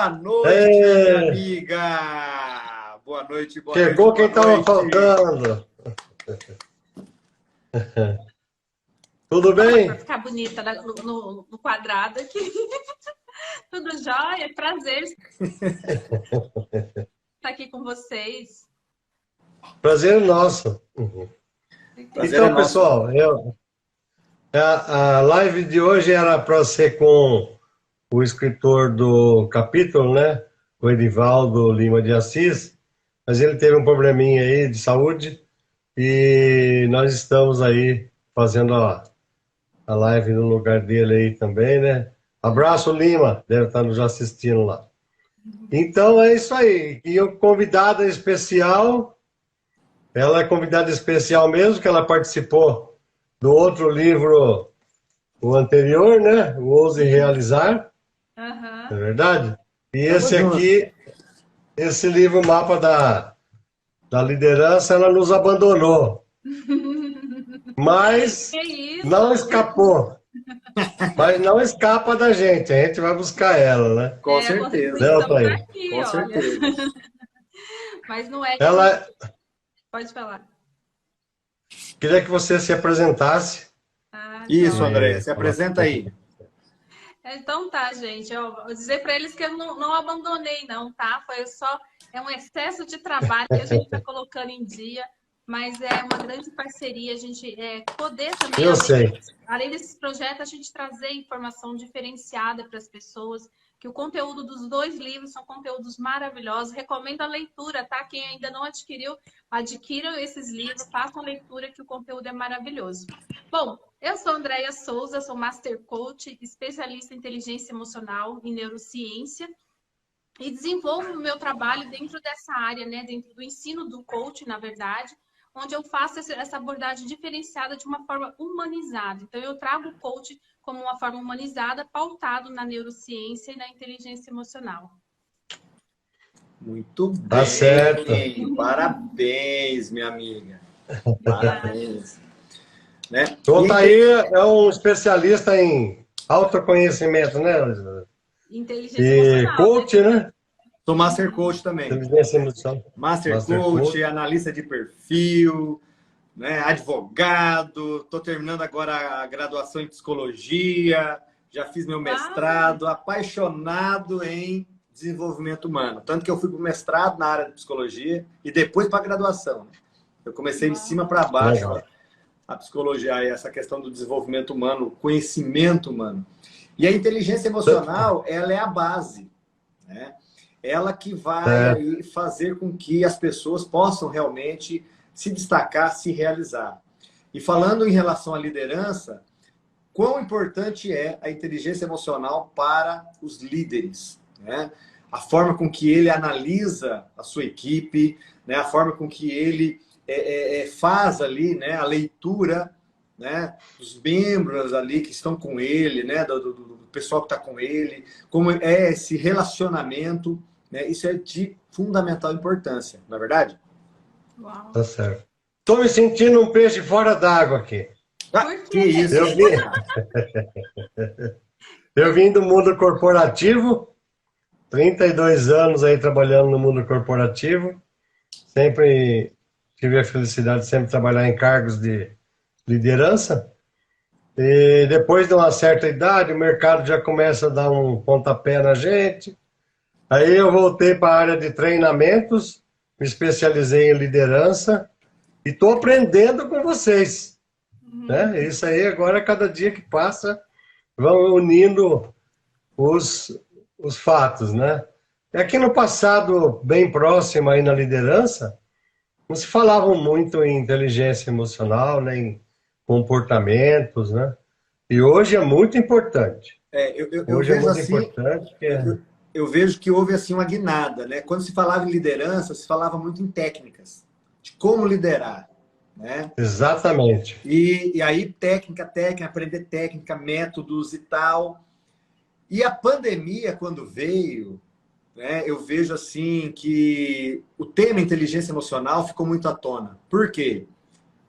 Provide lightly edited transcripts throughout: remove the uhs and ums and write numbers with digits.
Boa noite, minha amiga! Boa noite, boa noite. Chegou quem estava faltando. Tudo bem? Para ficar bonita no quadrado aqui. Tudo jóia? Prazer estar aqui com vocês. Prazer nosso. Prazer Então, é nosso. pessoal, a live de hoje era para ser com o escritor do capítulo, né? O Edivaldo Lima de Assis, mas ele teve um probleminha aí de saúde e nós estamos aí fazendo a live no lugar dele aí também, né? Abraço, Lima, deve estar nos assistindo lá. Então é isso aí. E o convidada especial, ela é convidada especial mesmo, que ela participou do outro livro, o anterior, né? O Ouse Realizar. Uhum. É verdade? E esse aqui, esse livro, Mapa da Liderança, ela nos abandonou. Mas não escapou. Mas não escapa da gente. A gente vai buscar ela, né? Com certeza. Não, tá aí. Aqui, Com olha. certeza. Mas não é... Ela... Pode falar. Queria que você se apresentasse. Isso, André. Se apresenta aí. Então tá, gente. Eu vou dizer para eles que eu não abandonei, não, tá? Foi só... É um excesso de trabalho que a gente está colocando em dia. Mas é uma grande parceria, a gente poder também, Eu sei. Além desses projetos, a gente trazer informação diferenciada para as pessoas, que o conteúdo dos dois livros são conteúdos maravilhosos. Recomendo a leitura, tá? Quem ainda não adquiriu, adquiram esses livros, façam a leitura, que o conteúdo é maravilhoso. Bom, eu sou Andréia Souza, sou Master Coach, especialista em inteligência emocional e neurociência. E desenvolvo o meu trabalho dentro dessa área, né? Dentro do ensino do coach, na verdade, onde eu faço essa abordagem diferenciada de uma forma humanizada. Então, eu trago o coach como uma forma humanizada, pautado na neurociência e na inteligência emocional. Muito bem. Tá certo. Parabéns, minha amiga. Parabéns. Né? Então, tá aí, é um especialista em autoconhecimento, né, Elisabeth? Inteligência E emocional. coach, né? Sou Master Coach também. Inteligência emocional. Master Coach, analista de perfil, né, advogado. Estou terminando agora a graduação em psicologia. Já fiz meu mestrado. Apaixonado em desenvolvimento humano. Tanto que eu fui para o mestrado na área de psicologia e depois para a graduação. Eu comecei de cima para baixo a psicologia, essa questão do desenvolvimento humano, conhecimento humano. E a inteligência emocional, ela é a base, né? Ela que vai aí fazer com que as pessoas possam realmente se destacar, se realizar. E falando em relação à liderança, quão importante é a inteligência emocional para os líderes, né? A forma com que ele analisa a sua equipe, né? A forma com que ele faz ali, né, a leitura, né, dos membros ali que estão com ele, né, do pessoal que está com ele, como é esse relacionamento, né, isso é de fundamental importância, não é verdade? Uau. Tá certo. Estou me sentindo um peixe fora d'água aqui. Que isso? Eu vim do mundo corporativo, 32 anos aí trabalhando no mundo corporativo, sempre tive a felicidade de sempre trabalhar em cargos de liderança. E depois de uma certa idade, o mercado já começa a dar um pontapé na gente. Aí eu voltei para a área de treinamentos, me especializei em liderança e estou aprendendo com vocês. Né? Isso aí agora, cada dia que passa, vão unindo os fatos. Né? E aqui no passado, bem próximo aí na liderança, não se falavam muito em inteligência emocional, né, em comportamentos, né? E hoje é muito importante. Hoje é muito importante. Eu vejo que houve assim uma guinada, né? Quando se falava em liderança, se falava muito em técnicas, de como liderar, né? Exatamente. E aí técnica, aprender técnica, métodos e tal. E a pandemia, quando veio, né, eu vejo assim que o tema inteligência emocional ficou muito à tona. Por quê?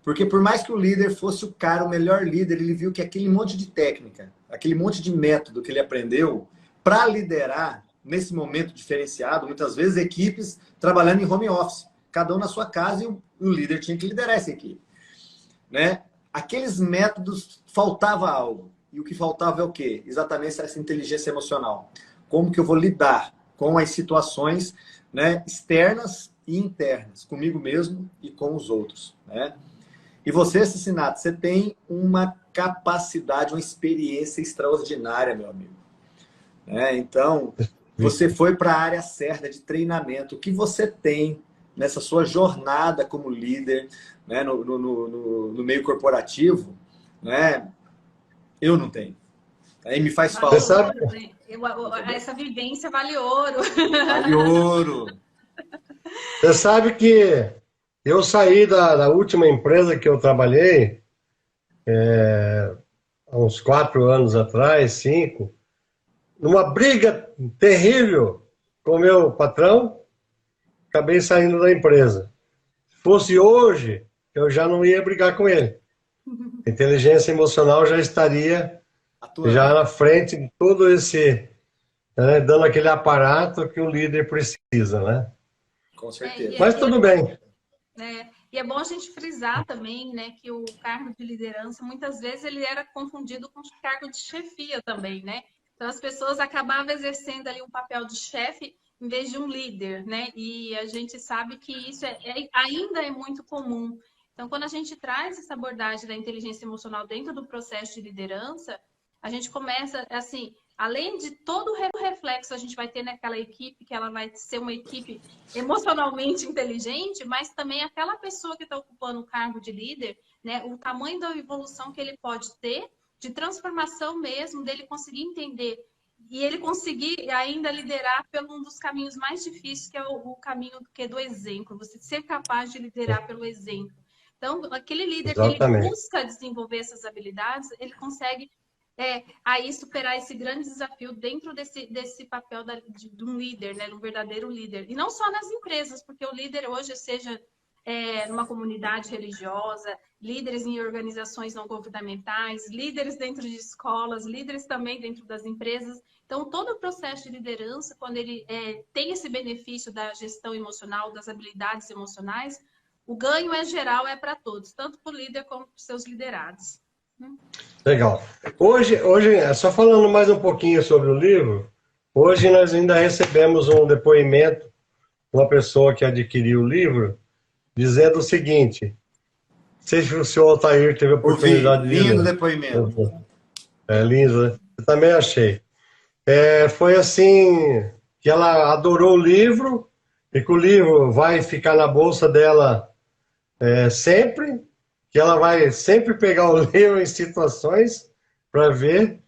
Porque por mais que o líder fosse o melhor líder, ele viu que aquele monte de técnica, aquele monte de método que ele aprendeu para liderar nesse momento diferenciado, muitas vezes equipes trabalhando em home office, cada um na sua casa e o líder tinha que liderar essa equipe, né? Aqueles métodos, faltava algo. E o que faltava é o quê? Exatamente essa inteligência emocional. Como que eu vou lidar com as situações, né, externas e internas, comigo mesmo e com os outros, né? E você, Cincinato, você tem uma capacidade, uma experiência extraordinária, meu amigo. Então, você foi para a área certa de treinamento. O que você tem nessa sua jornada como líder, né, no meio corporativo, né, eu não tenho. Aí me faz falta. Você sabe? Essa vivência vale ouro. Vale ouro. Você sabe que eu saí da última empresa que eu trabalhei, há uns 4 anos atrás, 5, numa briga terrível com o meu patrão, acabei saindo da empresa. Se fosse hoje, eu já não ia brigar com ele. A inteligência emocional já estaria já na frente de todo esse, né, dando aquele aparato que o líder precisa, né? Com certeza. Mas tudo bem. E é bom a gente frisar também, né, que o cargo de liderança, muitas vezes, ele era confundido com o cargo de chefia também, né? Então, as pessoas acabavam exercendo ali um papel de chefe em vez de um líder, né? E a gente sabe que isso ainda é muito comum. Então, quando a gente traz essa abordagem da inteligência emocional dentro do processo de liderança, a gente começa, assim, além de todo o reflexo a gente vai ter naquela equipe, que ela vai ser uma equipe emocionalmente inteligente, mas também aquela pessoa que está ocupando o cargo de líder, né, o tamanho da evolução que ele pode ter, de transformação mesmo, dele conseguir entender e ele conseguir ainda liderar pelo um dos caminhos mais difíceis, que é o caminho do exemplo, você ser capaz de liderar pelo exemplo. Então, aquele líder que ele busca desenvolver essas habilidades, ele consegue aí superar esse grande desafio dentro desse papel de um líder, né? De um verdadeiro líder. E não só nas empresas, porque o líder hoje, seja numa comunidade religiosa, líderes em organizações não governamentais, líderes dentro de escolas, líderes também dentro das empresas. Então, todo o processo de liderança, quando ele tem esse benefício da gestão emocional, das habilidades emocionais, o ganho é geral, é para todos, tanto para o líder como para os seus liderados. Legal. Hoje, só falando mais um pouquinho sobre o livro, hoje nós ainda recebemos um depoimento de uma pessoa que adquiriu o livro, dizendo o seguinte, não sei se o senhor Altair teve a oportunidade de ler. Lindo depoimento. Lindo, né? Eu também achei. Foi assim, que ela adorou o livro, e que o livro vai ficar na bolsa dela sempre, que ela vai sempre pegar o livro em situações para ver,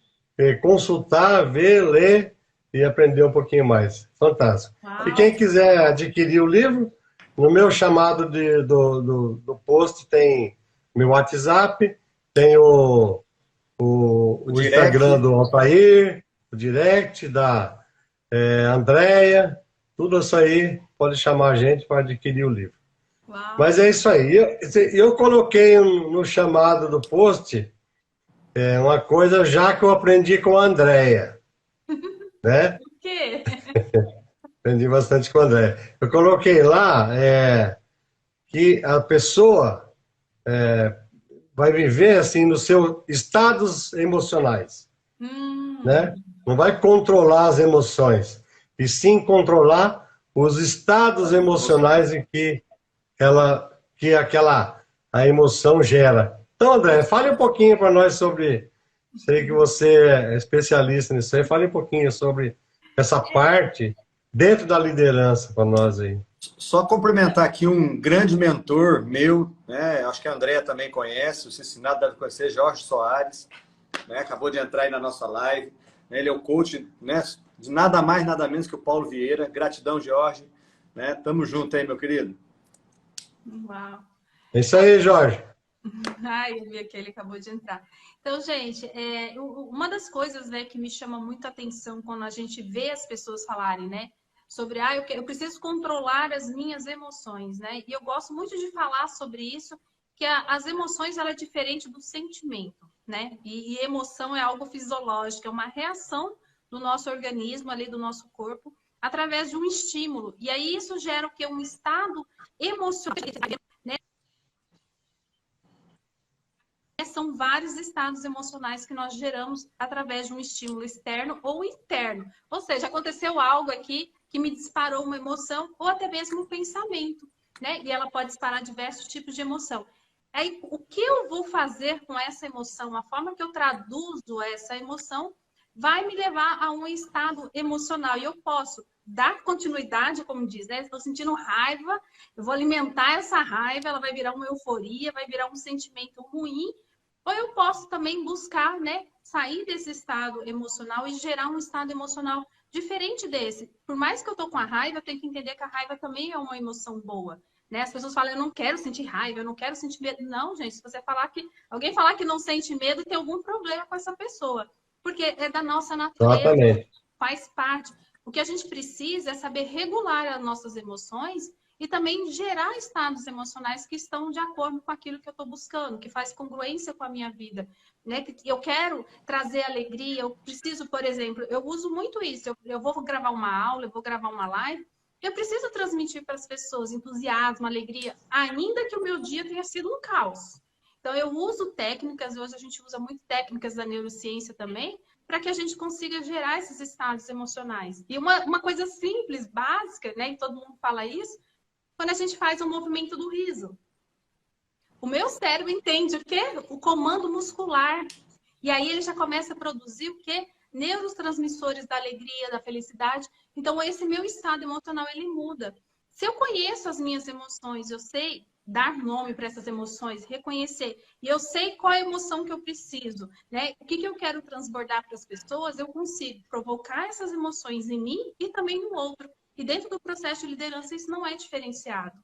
consultar, ver, ler e aprender um pouquinho mais. Fantástico. Uau. E quem quiser adquirir o livro, no meu chamado do post tem meu WhatsApp, tem o Instagram do Altair, o direct da Andréia, tudo isso aí, pode chamar a gente para adquirir o livro. Uau. Mas é isso aí. Eu coloquei no chamado do post uma coisa já que eu aprendi com a Andréia. Né? O quê? Aprendi bastante com a Andréia. Eu coloquei lá que a pessoa vai viver assim nos seus estados emocionais. Né? Não vai controlar as emoções, e sim controlar os estados emocionais em que a emoção gera. Então, André, fale um pouquinho para nós sobre, sei que você é especialista nisso aí, fale um pouquinho sobre essa parte dentro da liderança para nós aí. Só cumprimentar aqui um grande mentor meu, né? Acho que a Andréia também conhece, o Cincinato deve conhecer, Jorge Soares, né? Acabou de entrar aí na nossa live. Ele é o coach, né? De nada mais, nada menos que o Paulo Vieira. Gratidão, Jorge. Né? Tamo junto aí, meu querido. Uau. É isso aí, Jorge. Ai, eu vi que ele acabou de entrar. Então, gente, uma das coisas, né, que me chama muito a atenção quando a gente vê as pessoas falarem, né, sobre, eu preciso controlar as minhas emoções, né, e eu gosto muito de falar sobre isso, que as emoções, ela é diferente do sentimento, né, e emoção é algo fisiológico, é uma reação do nosso organismo, ali do nosso corpo, através de um estímulo. E aí isso gera o quê? Um estado emocional, né? São vários estados emocionais que nós geramos através de um estímulo externo ou interno. Ou seja, aconteceu algo aqui que me disparou uma emoção ou até mesmo um pensamento, né? E ela pode disparar diversos tipos de emoção. Aí, o que eu vou fazer com essa emoção, a forma que eu traduzo essa emoção, vai me levar a um estado emocional. E eu posso dar continuidade, como diz, né? Estou sentindo raiva, eu vou alimentar essa raiva, ela vai virar uma euforia, vai virar um sentimento ruim. Ou eu posso também buscar, né, sair desse estado emocional e gerar um estado emocional diferente desse. Por mais que eu tô com a raiva, eu tenho que entender que a raiva também é uma emoção boa. Né? As pessoas falam, eu não quero sentir raiva, eu não quero sentir medo. Não, gente, se você falar que alguém falar que não sente medo, tem algum problema com essa pessoa. Porque é da nossa natureza, Exatamente. faz parte. O que a gente precisa é saber regular as nossas emoções e também gerar estados emocionais que estão de acordo com aquilo que eu estou buscando, que faz congruência com a minha vida. Né? Eu quero trazer alegria, eu preciso, por exemplo, eu uso muito isso, eu vou gravar uma aula, eu vou gravar uma live, eu preciso transmitir para as pessoas entusiasmo, alegria, ainda que o meu dia tenha sido um caos. Então, eu uso técnicas, hoje a gente usa muito técnicas da neurociência também, para que a gente consiga gerar esses estados emocionais. E uma coisa simples, básica, né? E todo mundo fala isso, quando a gente faz o movimento do riso. O meu cérebro entende o quê? O comando muscular. E aí ele já começa a produzir o quê? Neurotransmissores da alegria, da felicidade. Então, esse meu estado emocional, ele muda. Se eu conheço as minhas emoções, eu sei dar nome para essas emoções, reconhecer, e eu sei qual é a emoção que eu preciso, né? O que eu quero transbordar para as pessoas, eu consigo provocar essas emoções em mim e também no outro. E dentro do processo de liderança, isso não é diferenciado.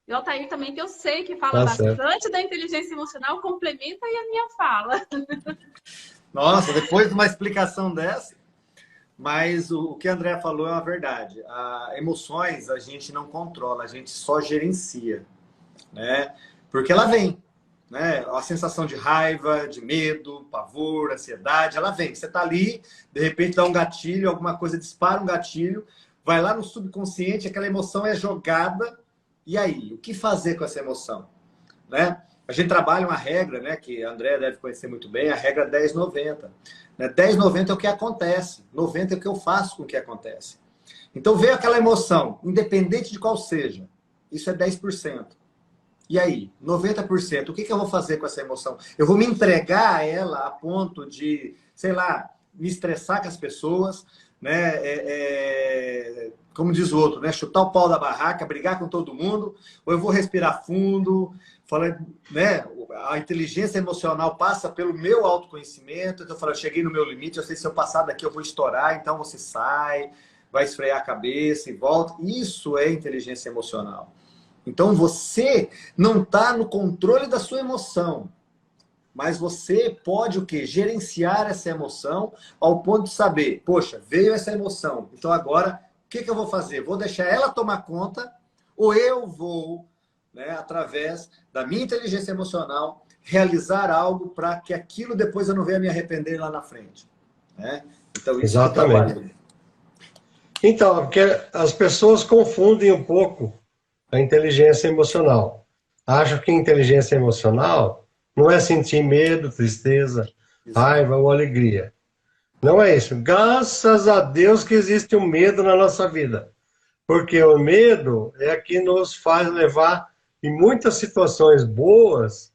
E o Altair também, que eu sei que fala Tá certo. bastante da inteligência emocional, complementa aí a minha fala. Nossa, depois de uma explicação dessa, mas o que a Andrea falou é uma verdade. Emoções a gente não controla, a gente só gerencia, né? Porque ela vem, né? A sensação de raiva, de medo, pavor, ansiedade, ela vem. Você tá ali, de repente dá um gatilho, alguma coisa dispara um gatilho, vai lá no subconsciente, aquela emoção é jogada. E aí, o que fazer com essa emoção? Né? A gente trabalha uma regra, né, que a Andrea deve conhecer muito bem, a regra 10-90. Né? 10-90 é o que acontece, 90 é o que eu faço com o que acontece. Então, veio aquela emoção, independente de qual seja, isso é 10%. E aí, 90%, o que eu vou fazer com essa emoção? Eu vou me entregar a ela a ponto de, sei lá, me estressar com as pessoas, né? Como diz o outro, né? Chutar o pau da barraca, brigar com todo mundo, ou eu vou respirar fundo, falar, né? A inteligência emocional passa pelo meu autoconhecimento, então eu falo, eu cheguei no meu limite, eu sei se eu passar daqui eu vou estourar, então você sai, vai esfriar a cabeça e volta. Isso é inteligência emocional. Então você não está no controle da sua emoção, mas você pode o quê? Gerenciar essa emoção ao ponto de saber, poxa, veio essa emoção, então agora o que eu vou fazer? Vou deixar ela tomar conta ou eu vou, né, através da minha inteligência emocional, realizar algo para que aquilo depois eu não venha me arrepender lá na frente. Né? Então isso é o trabalho. Então, porque as pessoas confundem um pouco a inteligência emocional. Acham que inteligência emocional não é sentir medo, tristeza, raiva ou alegria. Não é isso. Graças a Deus que existe um medo na nossa vida. Porque o medo é que nos faz levar em muitas situações boas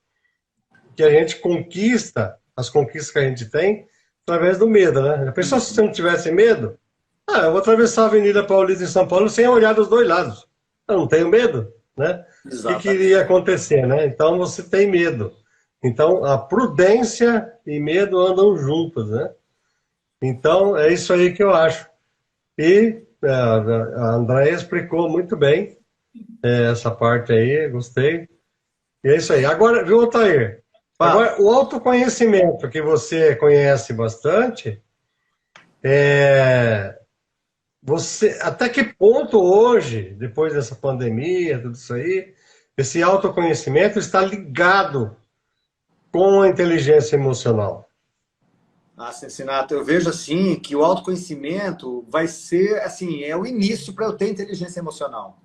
que a gente conquista, as conquistas que a gente tem, através do medo, né? A pessoa, se você não tivesse medo, eu vou atravessar a Avenida Paulista em São Paulo sem olhar dos dois lados. Eu não tenho medo, né? O que iria acontecer, né? Então você tem medo. Então a prudência e medo andam juntos, né? Então é isso aí que eu acho. E a Andréia explicou muito bem essa parte aí, gostei. E é isso aí. Agora, viu, Altair? Agora, o autoconhecimento que você conhece bastante, você, até que ponto hoje, depois dessa pandemia, tudo isso aí, esse autoconhecimento está ligado com a inteligência emocional? Ah, Cincinato, eu vejo assim que o autoconhecimento vai ser assim, é o início para eu ter inteligência emocional.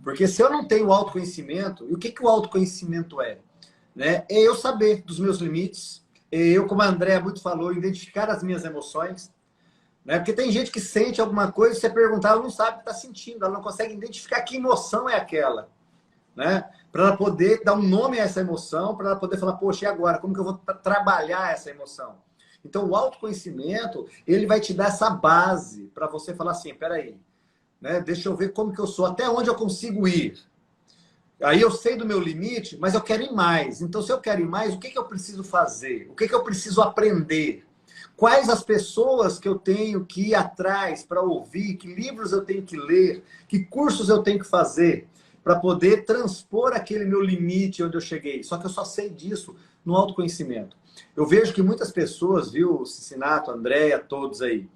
Porque se eu não tenho autoconhecimento, e o que, que o autoconhecimento é? Né? É eu saber dos meus limites, é eu, como a Andrea muito falou, identificar as minhas emoções. Né? Porque tem gente que sente alguma coisa, se você perguntar, ela não sabe o que está sentindo, ela não consegue identificar que emoção é aquela. Né? Para ela poder dar um nome a essa emoção, para ela poder falar, poxa, e agora? Como que eu vou trabalhar essa emoção? Então, o autoconhecimento, ele vai te dar essa base para você falar assim, peraí, né? Deixa eu ver como que eu sou, até onde eu consigo ir. Aí eu sei do meu limite, mas eu quero ir mais. Então, se eu quero ir mais, o que, que eu preciso fazer? O que, que eu preciso aprender? Quais as pessoas que eu tenho que ir atrás para ouvir? Que livros eu tenho que ler? Que cursos eu tenho que fazer para poder transpor aquele meu limite onde eu cheguei? Só que eu só sei disso no autoconhecimento. Eu vejo que muitas pessoas, viu, Cincinato, Andréia, todos aí,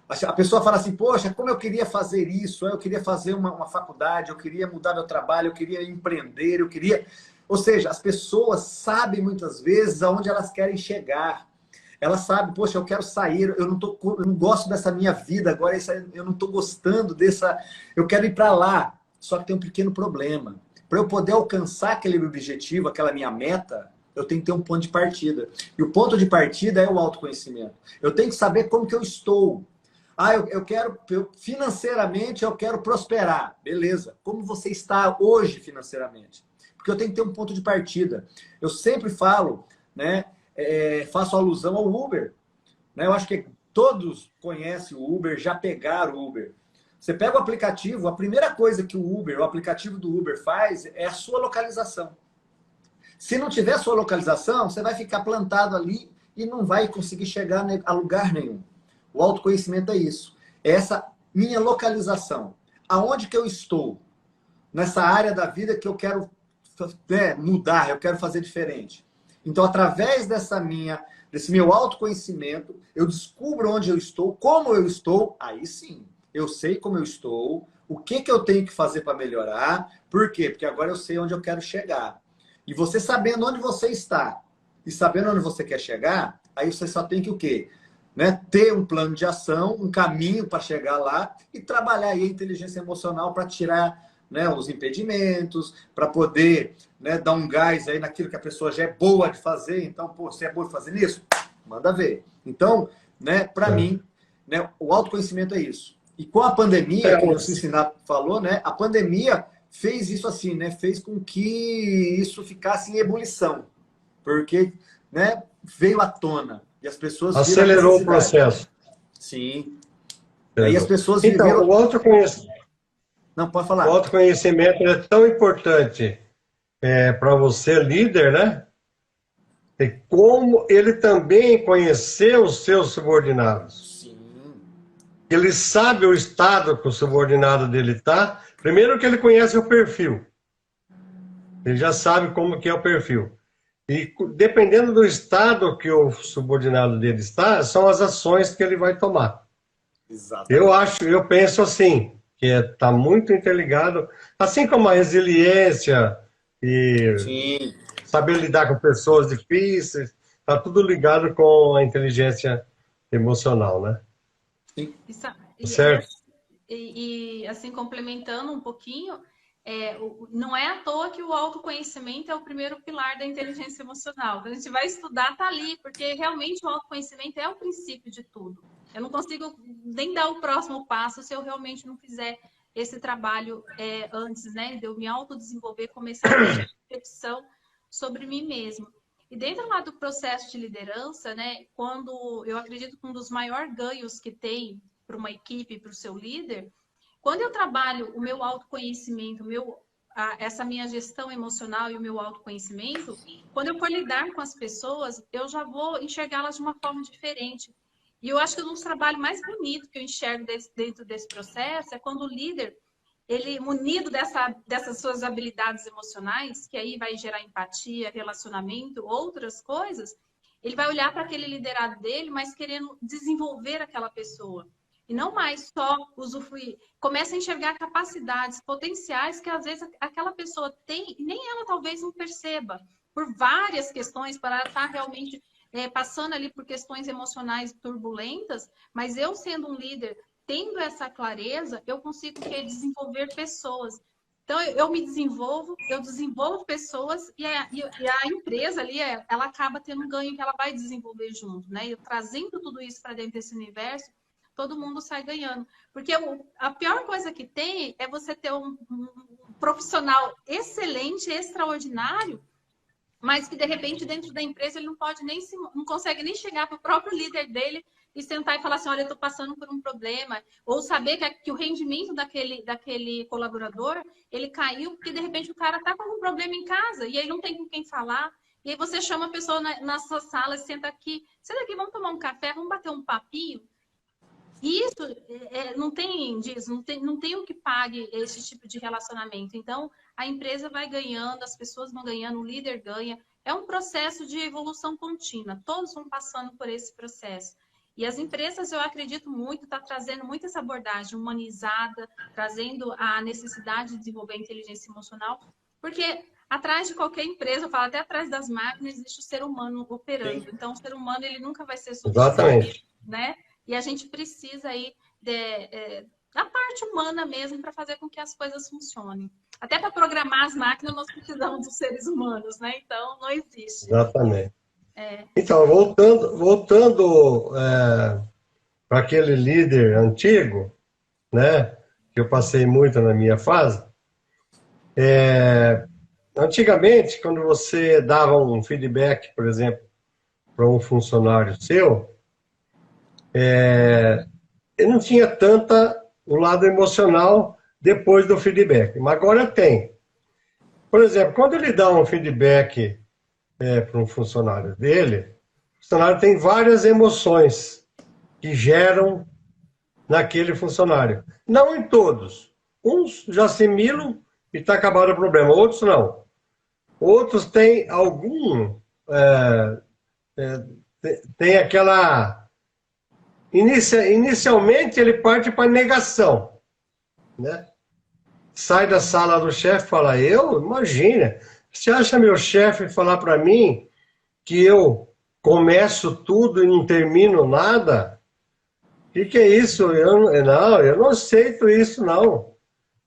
a pessoa fala assim, poxa, como eu queria fazer isso, eu queria fazer uma faculdade, eu queria mudar meu trabalho, eu queria empreender, eu queria... Ou seja, as pessoas sabem muitas vezes aonde elas querem chegar. Elas sabem, poxa, eu quero sair, eu não gosto dessa minha vida agora, eu não estou gostando dessa... Eu quero ir para lá, só que tem um pequeno problema. Para eu poder alcançar aquele objetivo, aquela minha meta, eu tenho que ter um ponto de partida. E o ponto de partida é o autoconhecimento. Eu tenho que saber como que eu estou. Ah, financeiramente eu quero prosperar. Beleza. Como você está hoje financeiramente? Porque eu tenho que ter um ponto de partida. Eu sempre falo, né, faço alusão ao Uber. Né? Eu acho que todos conhecem o Uber, já pegaram o Uber. Você pega o aplicativo, a primeira coisa que o aplicativo do Uber faz é a sua localização. Se não tiver a sua localização, você vai ficar plantado ali e não vai conseguir chegar a lugar nenhum. O autoconhecimento é isso. É essa minha localização. Aonde que eu estou? Nessa área da vida que eu quero mudar, eu quero fazer diferente. Então, através desse meu autoconhecimento, eu descubro onde eu estou, como eu estou, aí sim, eu sei como eu estou, o que eu tenho que fazer para melhorar. Por quê? Porque agora eu sei onde eu quero chegar. E você sabendo onde você está e sabendo onde você quer chegar, aí você só tem que o quê? Né? Ter um plano de ação, um caminho para chegar lá e trabalhar aí a inteligência emocional para tirar, né, os impedimentos, para poder, né, dar um gás aí naquilo que a pessoa já é boa de fazer. Então, pô, você é boa de fazer isso? Manda ver. Então, né, para mim, né, o autoconhecimento é isso. E com a pandemia, que o Cincinato falou, né, a pandemia fez isso assim, né, fez com que isso ficasse em ebulição, porque, né, veio à tona. E as pessoas acelerou o processo. Sim. Aí as pessoas então, viveram... o autoconhecimento... Não, pode falar. O autoconhecimento é tão importante para você, líder, né? E como ele também conheceu os seus subordinados. Sim. Ele sabe o estado que o subordinado dele está. Primeiro que ele conhece o perfil. Ele já sabe como que é o perfil. E dependendo do estado que o subordinado dele está, são as ações que ele vai tomar. Exatamente. Eu penso assim, que está muito interligado, assim como a resiliência e Sim. saber lidar com pessoas difíceis, está tudo ligado com a inteligência emocional, né? Certo? Assim, complementando um pouquinho, não é à toa que o autoconhecimento é o primeiro pilar da inteligência emocional. Quando a gente vai estudar, tá ali, porque realmente o autoconhecimento é o princípio de tudo. Eu não consigo nem dar o próximo passo se eu realmente não fizer esse trabalho antes, né? De eu me autodesenvolver, começar a ter reflexão sobre mim mesma. E dentro lá do processo de liderança, né? Quando eu acredito que um dos maiores ganhos que tem para uma equipe, para o seu líder, quando eu trabalho o meu autoconhecimento, essa minha gestão emocional e o meu autoconhecimento, quando eu for lidar com as pessoas, eu já vou enxergá-las de uma forma diferente. E eu acho que um dos trabalhos mais bonitos que eu enxergo dentro desse processo é quando o líder, ele munido dessas suas habilidades emocionais, que aí vai gerar empatia, relacionamento, outras coisas, ele vai olhar para aquele liderado dele, mas querendo desenvolver aquela pessoa. E não mais só usufruir. Começa a enxergar capacidades, potenciais que às vezes aquela pessoa tem e nem ela talvez não perceba. Por várias questões, para ela estar realmente passando ali por questões emocionais turbulentas, mas eu sendo um líder, tendo essa clareza, eu consigo desenvolver pessoas. Então, eu me desenvolvo, eu desenvolvo pessoas e a empresa ali, ela acaba tendo um ganho que ela vai desenvolver junto, né? E trazendo tudo isso para dentro desse universo, todo mundo sai ganhando. Porque a pior coisa que tem é você ter um profissional excelente, extraordinário, mas que de repente dentro da empresa ele não consegue nem chegar para o próprio líder dele e sentar e falar assim, olha, eu estou passando por um problema, ou saber que o rendimento daquele colaborador, ele caiu porque de repente o cara está com um problema em casa e aí não tem com quem falar, e aí você chama a pessoa na sua sala, senta aqui, vamos tomar um café, vamos bater um papinho. E isso não tem o que pague esse tipo de relacionamento. Então, a empresa vai ganhando, as pessoas vão ganhando, o líder ganha. É um processo de evolução contínua. Todos vão passando por esse processo. E as empresas, eu acredito muito, está trazendo muito essa abordagem humanizada, trazendo a necessidade de desenvolver inteligência emocional, porque atrás de qualquer empresa, eu falo até atrás das máquinas, existe o ser humano operando. Sim. Então, o ser humano ele nunca vai ser substituído, né? E a gente precisa aí da parte humana mesmo para fazer com que as coisas funcionem. Até para programar as máquinas, nós precisamos dos seres humanos, né? Então, não existe. Exatamente. Então, voltando para aquele líder antigo, né? Que eu passei muito na minha fase. Antigamente, quando você dava um feedback, por exemplo, para um funcionário seu, ele não tinha o lado emocional depois do feedback, mas agora tem. Por exemplo, quando ele dá um feedback para um funcionário dele, o funcionário tem várias emoções que geram naquele funcionário. Não em todos. Uns já assimilam e está acabado o problema, outros não. Outros têm tem aquela... Inicialmente ele parte para negação, né? Sai da sala do chefe e fala, imagina, você acha meu chefe falar para mim que eu começo tudo e não termino nada? O que é isso? Eu não aceito isso, não.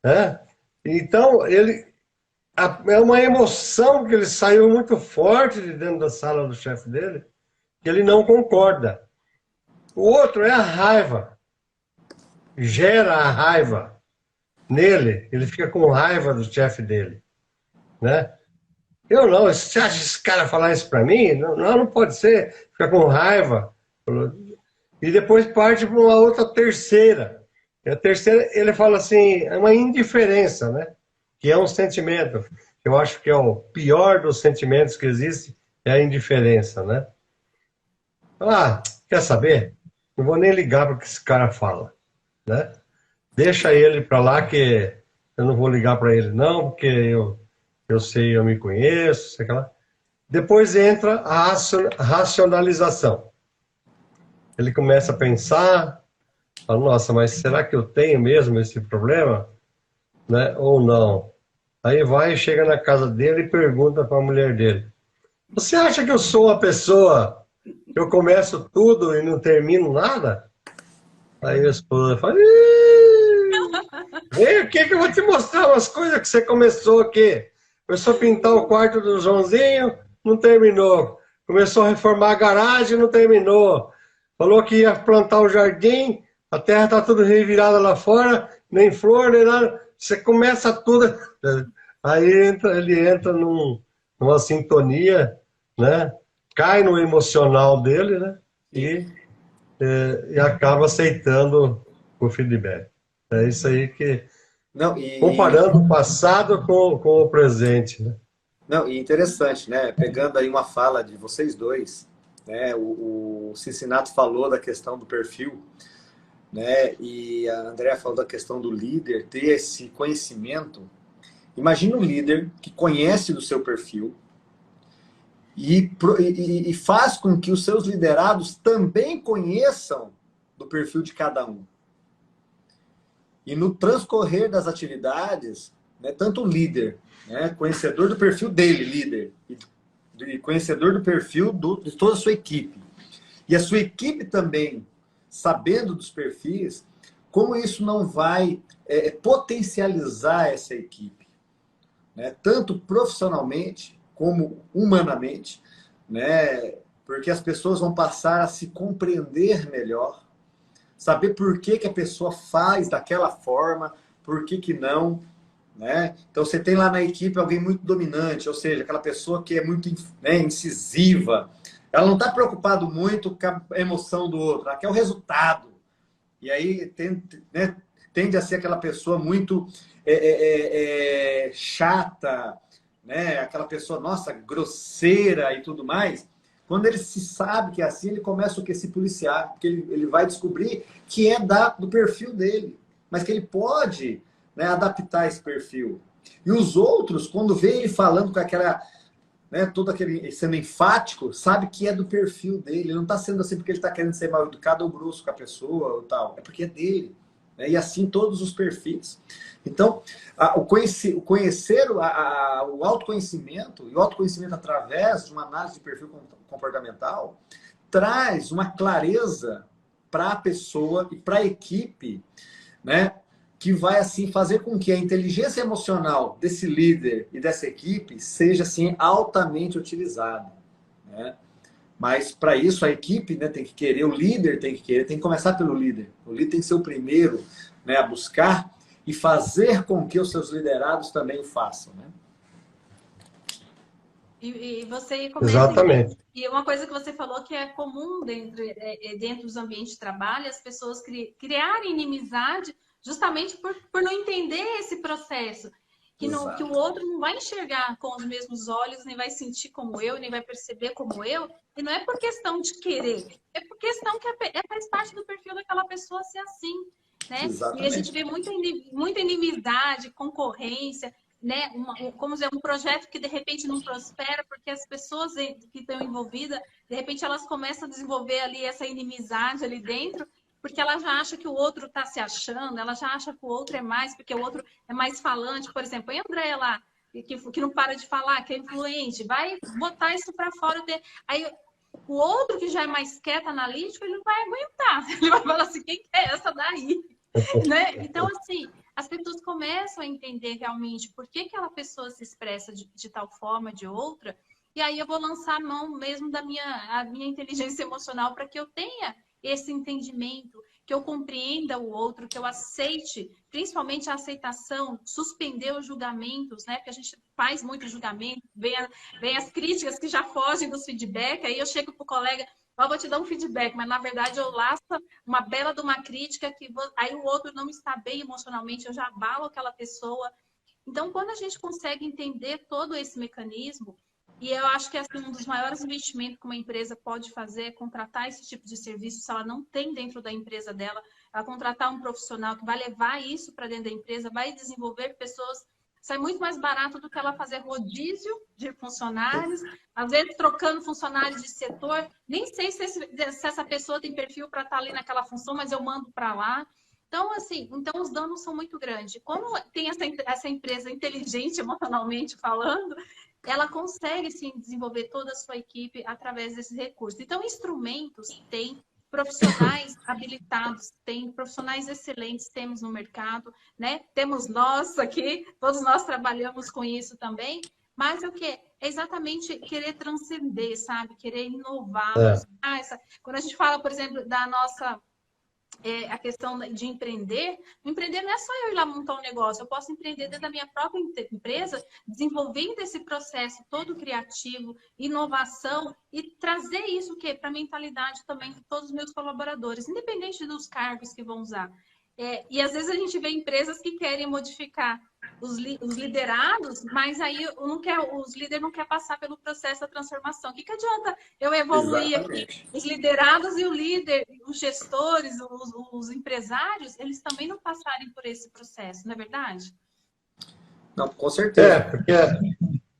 Né? Então, é uma emoção que ele saiu muito forte de dentro da sala do chefe dele, que ele não concorda. O outro é a raiva. Gera a raiva nele. Ele fica com raiva do chefe dele. Né? Você acha esse cara falar isso para mim? Não pode ser. Fica com raiva. E depois parte para uma outra terceira. E a terceira, ele fala assim, é uma indiferença, né? Que é um sentimento. Eu acho que é o pior dos sentimentos que existe, é a indiferença, né? Quer saber? Não vou nem ligar para o que esse cara fala, né? Deixa ele para lá que eu não vou ligar para ele não, porque eu sei, eu me conheço, sei lá. Depois entra a racionalização. Ele começa a pensar, fala, nossa, mas será que eu tenho mesmo esse problema? Né? Ou não? Aí vai, chega na casa dele e pergunta para a mulher dele, você acha que eu sou uma pessoa... Eu começo tudo e não termino nada? Aí a esposa fala, vem aqui que eu vou te mostrar umas coisas que você começou aqui. Começou a pintar o quarto do Joãozinho, não terminou. Começou a reformar a garagem, não terminou. Falou que ia plantar o jardim, a terra está tudo revirada lá fora, nem flor, nem nada. Você começa tudo. Aí ele entra numa sintonia, né? Cai no emocional dele, né? E acaba aceitando o feedback. É isso aí que... comparando o passado com o presente, né? Não, e interessante, né? Pegando aí uma fala de vocês dois, né? O Cincinato falou da questão do perfil, né? E a Andrea falou da questão do líder ter esse conhecimento. Imagina um líder que conhece do seu perfil, e faz com que os seus liderados também conheçam do perfil de cada um. E no transcorrer das atividades, né, tanto o líder, né, conhecedor do perfil dele, líder, e conhecedor do perfil de toda a sua equipe. E a sua equipe também, sabendo dos perfis, como isso não vai potencializar essa equipe, né? Tanto profissionalmente como humanamente, né? Porque as pessoas vão passar a se compreender melhor, saber por que que a pessoa faz daquela forma, por que que não, né? Então você tem lá na equipe alguém muito dominante, ou seja, aquela pessoa que é muito, né, incisiva. Ela não está preocupada muito com a emoção do outro, ela quer o resultado. E aí tende a ser aquela pessoa muito chata, né? Aquela pessoa, nossa, grosseira e tudo mais. Quando ele se sabe que é assim, ele começa o que? Se policiar, porque ele vai descobrir que é do perfil dele, mas que ele pode, né, adaptar esse perfil. E os outros, quando vê ele falando com aquela, né, todo aquele sendo enfático, sabe que é do perfil dele. Ele não está sendo assim porque ele está querendo ser mal educado ou brusco com a pessoa ou tal. É porque é dele. Né? E assim todos os perfis. Então, o autoconhecimento, e o autoconhecimento através de uma análise de perfil comportamental, traz uma clareza para a pessoa e para a equipe, né? Que vai assim fazer com que a inteligência emocional desse líder e dessa equipe seja assim altamente utilizada, né? Mas para isso a equipe, né, tem que querer, o líder tem que querer, tem que começar pelo líder. O líder tem que ser o primeiro, né, a buscar e fazer com que os seus liderados também o façam, né? E você comenta... Exatamente. E uma coisa que você falou que é comum dentro dos ambientes de trabalho, as pessoas criarem inimizade justamente por não entender esse processo. Que o outro não vai enxergar com os mesmos olhos, nem vai sentir como eu, nem vai perceber como eu. E não é por questão de querer, é por questão que faz parte do perfil daquela pessoa ser assim, né? E a gente vê muita inimizade, concorrência, né? Como dizer, um projeto que de repente não prospera porque as pessoas que estão envolvidas, de repente elas começam a desenvolver ali essa inimizade ali dentro, porque ela já acha que o outro está se achando, ela já acha que o outro é mais, porque o outro é mais falante. Por exemplo, a Andréia lá, que não para de falar, que é influente, vai botar isso para fora. Aí o outro que já é mais quieto, analítico, ele não vai aguentar. Ele vai falar assim, quem que é essa daí? Né? Então, assim, as pessoas começam a entender realmente por que aquela pessoa se expressa de tal forma, de outra, e aí eu vou lançar a mão mesmo da minha inteligência emocional para que eu tenha esse entendimento, que eu compreenda o outro, que eu aceite, principalmente a aceitação, suspender os julgamentos, né? Porque a gente faz muito julgamento, vem as críticas que já fogem dos feedback, aí eu chego para o colega, eu vou te dar um feedback, mas na verdade eu laço uma bela de uma crítica que aí o outro não está bem emocionalmente, eu já abalo aquela pessoa. Então, quando a gente consegue entender todo esse mecanismo, e eu acho que assim, um dos maiores investimentos que uma empresa pode fazer é contratar esse tipo de serviço, se ela não tem dentro da empresa dela, ela contratar um profissional que vai levar isso para dentro da empresa, vai desenvolver pessoas. Sai muito mais barato do que ela fazer rodízio de funcionários, às vezes trocando funcionários de setor. Nem sei se essa pessoa tem perfil para estar ali naquela função, mas eu mando para lá. Então, assim, os danos são muito grandes. Como tem essa empresa inteligente, emocionalmente falando, ela consegue, sim, desenvolver toda a sua equipe através desses recursos. Então, instrumentos tem, profissionais habilitados tem, profissionais excelentes temos no mercado, né? Temos nós aqui, todos nós trabalhamos com isso também, mas o que? É exatamente querer transcender, sabe? Querer inovar. Quando a gente fala, por exemplo, da nossa... a questão de empreender não é só eu ir lá montar um negócio, eu posso empreender dentro da minha própria empresa, desenvolvendo esse processo todo criativo, inovação e trazer isso para a mentalidade também de todos os meus colaboradores, independente dos cargos que vão usar. E às vezes a gente vê empresas que querem modificar os liderados, mas aí os líderes não querem passar pelo processo da transformação. O que adianta eu evoluir aqui? Os liderados e o líder, os gestores, os empresários, eles também não passarem por esse processo, não é verdade? Não, com certeza. Porque...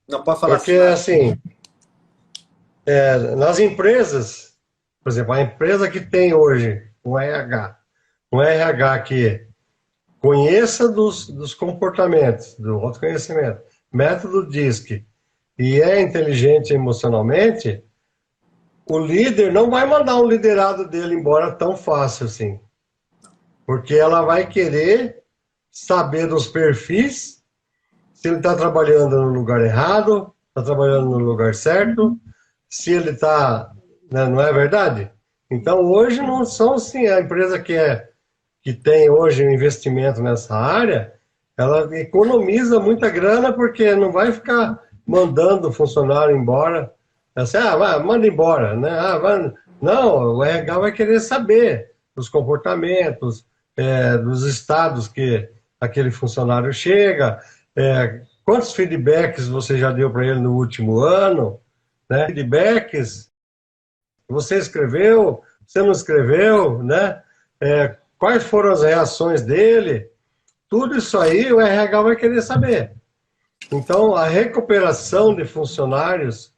Não pode falar porque assim, nas empresas, por exemplo, a empresa que tem hoje um RH que conheça dos comportamentos, do autoconhecimento, método DISC, e é inteligente emocionalmente, o líder não vai mandar um liderado dele embora tão fácil assim. Porque ela vai querer saber dos perfis, se ele está trabalhando no lugar errado, está trabalhando no lugar certo, se ele está... Né, não é verdade? Então, hoje não são assim, a empresa que tem hoje um investimento nessa área, ela economiza muita grana porque não vai ficar mandando o funcionário embora. Assim, manda embora, né? Não, o RH vai querer saber dos comportamentos, dos estados que aquele funcionário chega, quantos feedbacks você já deu para ele no último ano, né? Feedbacks, você escreveu, você não escreveu, né? Quais foram as reações dele? Tudo isso aí o RH vai querer saber. Então, a recuperação de funcionários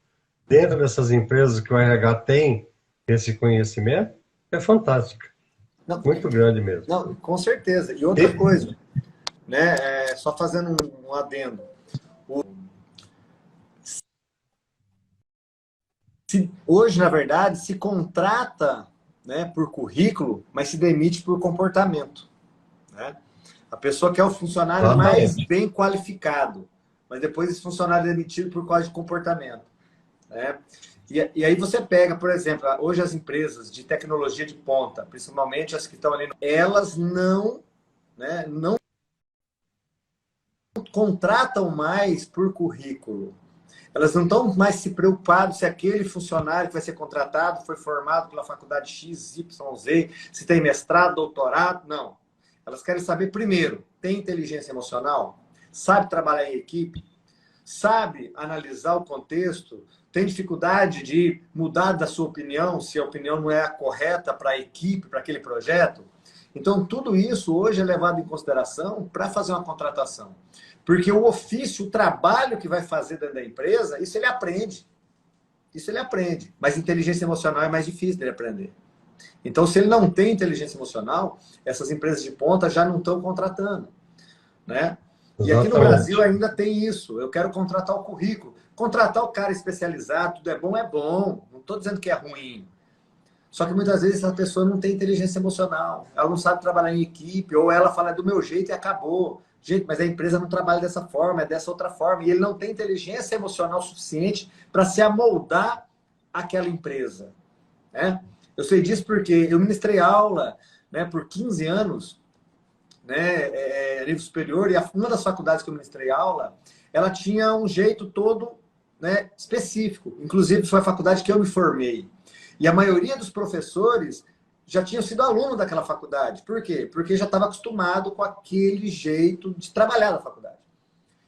dentro dessas empresas que o RH tem esse conhecimento é fantástica. Não, muito grande mesmo. Não, com certeza. E outra coisa, né? Só fazendo um adendo. Hoje, na verdade, se contrata, né, por currículo, mas se demite por comportamento. Né? A pessoa quer o funcionário mais bem qualificado, mas depois esse funcionário é demitido por causa de comportamento. Né? E aí você pega, por exemplo, hoje as empresas de tecnologia de ponta, principalmente as que estão ali, elas não contratam mais por currículo. Elas não estão mais se preocupadas se aquele funcionário que vai ser contratado foi formado pela faculdade X, Y, Z, se tem mestrado, doutorado, não. Elas querem saber primeiro, tem inteligência emocional? Sabe trabalhar em equipe? Sabe analisar o contexto? Tem dificuldade de mudar da sua opinião, se a opinião não é a correta para a equipe, para aquele projeto? Então, tudo isso hoje é levado em consideração para fazer uma contratação. Porque o ofício, o trabalho que vai fazer dentro da empresa, isso ele aprende. Isso ele aprende. Mas inteligência emocional é mais difícil dele aprender. Então, se ele não tem inteligência emocional, essas empresas de ponta já não estão contratando. Né? E aqui no Brasil ainda tem isso. Eu quero contratar o currículo. Contratar o cara especializado, tudo é bom, é bom. Não estou dizendo que é ruim. Só que muitas vezes essa pessoa não tem inteligência emocional. Ela não sabe trabalhar em equipe, ou ela fala do meu jeito e acabou. Gente, mas a empresa não trabalha dessa forma, é dessa outra forma. E ele não tem inteligência emocional suficiente para se amoldar àquela empresa. Né? Eu sei disso porque eu ministrei aula, né, por 15 anos, né, nível superior, e uma das faculdades que eu ministrei aula, ela tinha um jeito todo, né, específico. Inclusive, foi a faculdade que eu me formei. E a maioria dos professores já tinham sido aluno daquela faculdade. Por quê? Porque já estava acostumado com aquele jeito de trabalhar na faculdade.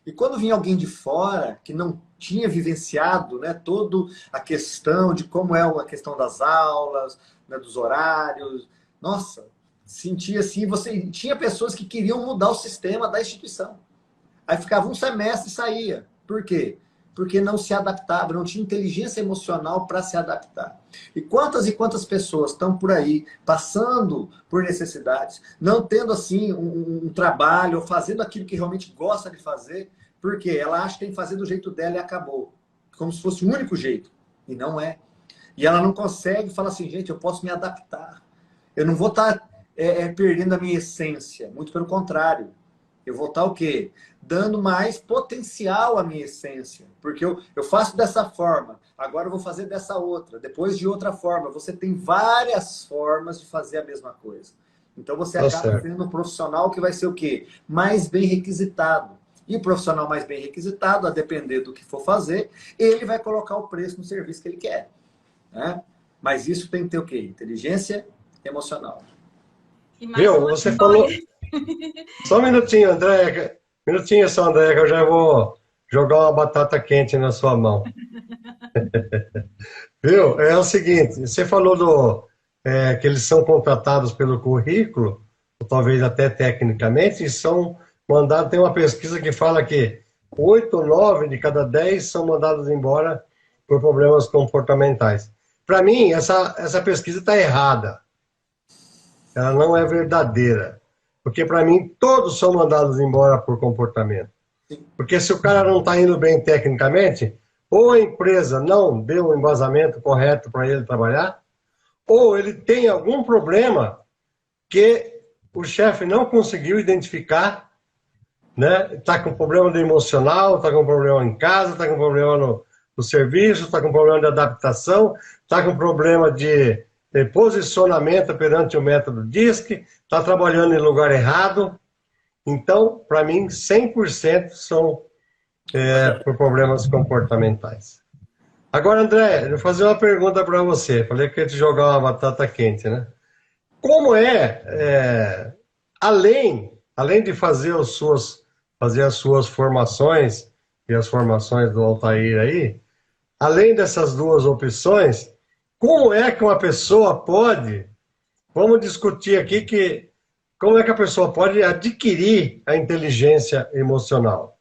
E quando vinha alguém de fora, que não tinha vivenciado, né, toda a questão de como é a questão das aulas, né, dos horários, nossa, sentia assim, tinha pessoas que queriam mudar o sistema da instituição. Aí ficava um semestre e saía. Por quê? Porque não se adaptava, não tinha inteligência emocional para se adaptar. E quantas pessoas estão por aí, passando por necessidades, não tendo assim um trabalho, ou fazendo aquilo que realmente gosta de fazer, porque ela acha que tem que fazer do jeito dela e acabou. Como se fosse o único jeito. E não é. E ela não consegue falar assim, gente, eu posso me adaptar. Eu não vou estar perdendo a minha essência. Muito pelo contrário. Eu vou estar o quê? Dando mais potencial à minha essência. Porque eu faço dessa forma, agora eu vou fazer dessa outra, depois de outra forma. Você tem várias formas de fazer a mesma coisa. Então você acaba sendo um profissional que vai ser o quê? Mais bem requisitado. E o profissional mais bem requisitado, a depender do que for fazer, ele vai colocar o preço no serviço que ele quer. Né? Mas isso tem que ter o quê? Inteligência emocional. Viu? Você falou... Só um minutinho, André. Minutinho só, André, que eu já vou jogar uma batata quente na sua mão. Viu? É o seguinte, você falou que eles são contratados pelo currículo, ou talvez até tecnicamente, e são mandados, tem uma pesquisa que fala que 8 ou 9 de cada 10 são mandados embora por problemas comportamentais. Para mim, essa pesquisa está errada. Ela não é verdadeira. Porque, para mim, todos são mandados embora por comportamento. Porque se o cara não está indo bem tecnicamente, ou a empresa não deu o embasamento correto para ele trabalhar, ou ele tem algum problema que o chefe não conseguiu identificar, né? Está com problema de emocional, está com problema em casa, está com problema no serviço, está com problema de adaptação, está com problema de posicionamento perante o método DISC, está trabalhando em lugar errado. Então, para mim, 100% são por problemas comportamentais. Agora, André, eu vou fazer uma pergunta para você. Falei que ia te jogar uma batata quente, né? Como além de fazer as suas formações e as formações do Altair aí, além dessas duas opções, como é que uma pessoa pode, vamos discutir aqui como é que a pessoa pode adquirir a inteligência emocional?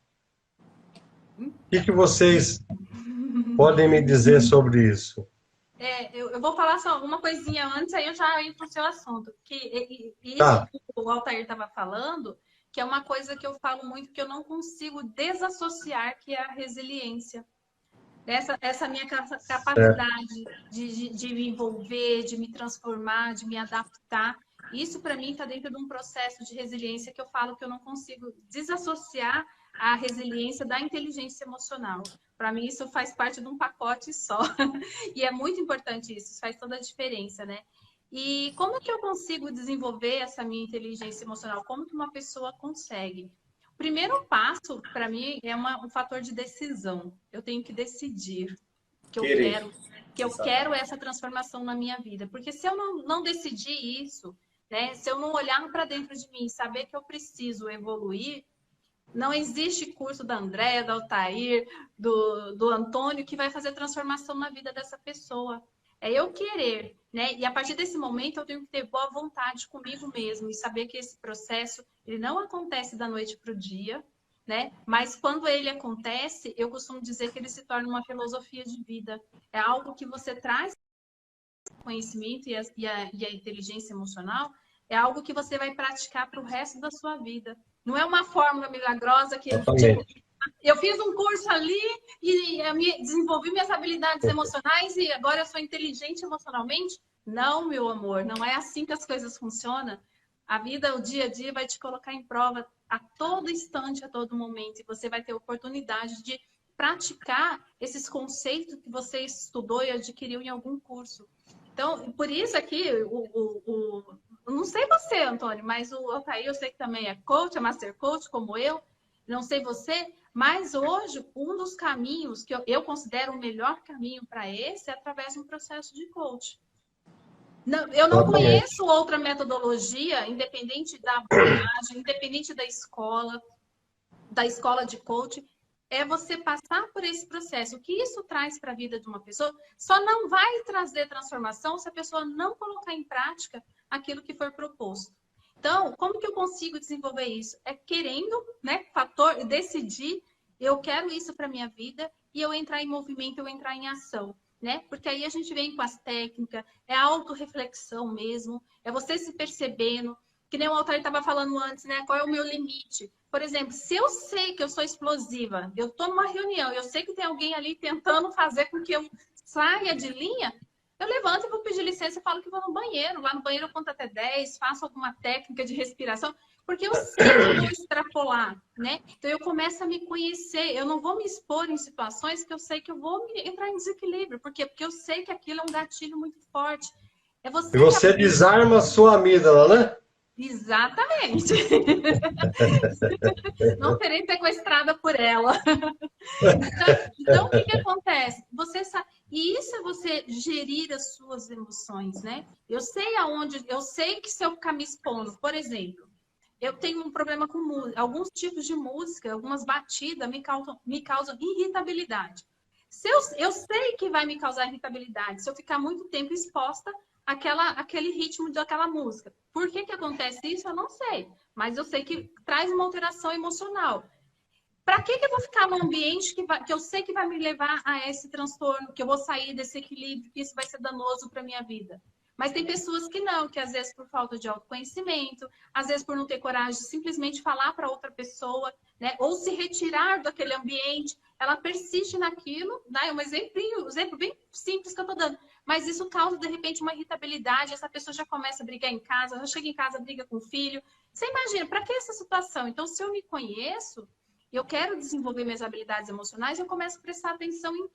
O que vocês podem me dizer sobre isso? Eu vou falar só uma coisinha antes, aí eu já entro no seu assunto. Isso Tá. que o Altair estava falando, que é uma coisa que eu falo muito, que eu não consigo desassociar, que é a resiliência. Essa minha capacidade de me envolver, de me transformar, de me adaptar. Isso, para mim, está dentro de um processo de resiliência que eu falo que eu não consigo desassociar a resiliência da inteligência emocional. Para mim, isso faz parte de um pacote só. E é muito importante isso faz toda a diferença, né? E como que eu consigo desenvolver essa minha inteligência emocional? Como que uma pessoa consegue? O primeiro passo, para mim, é um fator de decisão. Eu tenho que decidir que eu quero essa transformação na minha vida. Porque se eu não decidir isso, né? Se eu não olhar para dentro de mim e saber que eu preciso evoluir, não existe curso da Andréa, do Altair, do Antônio que vai fazer transformação na vida dessa pessoa. É eu querer, né? E a partir desse momento eu tenho que ter boa vontade comigo mesmo e saber que esse processo ele não acontece da noite para o dia, né? Mas quando ele acontece, eu costumo dizer que ele se torna uma filosofia de vida. É algo que você traz conhecimento e a inteligência emocional, é algo que você vai praticar para o resto da sua vida. Não é uma fórmula milagrosa que, tipo, eu fiz um curso ali e desenvolvi minhas habilidades emocionais e agora eu sou inteligente emocionalmente. Não, meu amor, não é assim que as coisas funcionam. A vida, o dia a dia vai te colocar em prova a todo instante, a todo momento. E você vai ter oportunidade de praticar esses conceitos que você estudou e adquiriu em algum curso. Então, por isso aqui, não sei você, Antônio, mas o Altair eu sei que também é coach, é master coach, como eu. Não sei você, mas hoje um dos caminhos que eu considero o melhor caminho para esse é através de um processo de coach. Eu não conheço outra metodologia, independente da abordagem, independente da escola de coach, é você passar por esse processo. O que isso traz para a vida de uma pessoa só não vai trazer transformação se a pessoa não colocar em prática aquilo que for proposto. Então, como que eu consigo desenvolver isso? É querendo, né? Decidir, eu quero isso para minha vida e eu entrar em movimento, eu entrar em ação, né? Porque aí a gente vem com as técnicas, é a autorreflexão mesmo, é você se percebendo, que nem o Altair estava falando antes, né? Qual é o meu limite? Por exemplo, se eu sei que eu sou explosiva, eu estou numa reunião, eu sei que tem alguém ali tentando fazer com que eu saia de linha, eu levanto e vou pedir licença e falo que vou no banheiro. Lá no banheiro eu conto até 10, faço alguma técnica de respiração, porque eu sei que eu vou extrapolar, né? Então eu começo a me conhecer, eu não vou me expor em situações que eu sei que eu vou entrar em desequilíbrio. Por quê? Porque eu sei que aquilo é um gatilho muito forte. E você desarma a sua amígdala, né? Exatamente. Não serei sequestrada por ela. Então, o que acontece? Você sabe, e isso é você gerir as suas emoções, né? Eu sei que se eu ficar me expondo, por exemplo, eu tenho um problema com música, alguns tipos de música, algumas batidas me causam irritabilidade. Eu sei que vai me causar irritabilidade se eu ficar muito tempo exposta aquele ritmo daquela música. Por que acontece isso? Eu não sei. Mas eu sei que traz uma alteração emocional. Para que eu vou ficar num ambiente que eu sei que vai me levar a esse transtorno, que eu vou sair desse equilíbrio, que isso vai ser danoso para a minha vida? Mas tem pessoas que não, que às vezes por falta de autoconhecimento, às vezes por não ter coragem de simplesmente falar para outra pessoa, né? Ou se retirar daquele ambiente, ela persiste naquilo, né? É um exemplo bem simples que eu estou dando. Mas isso causa, de repente, uma irritabilidade, essa pessoa já começa a brigar em casa, já chega em casa, briga com o filho. Você imagina, para que essa situação? Então, se eu me conheço, eu quero desenvolver minhas habilidades emocionais, eu começo a prestar atenção em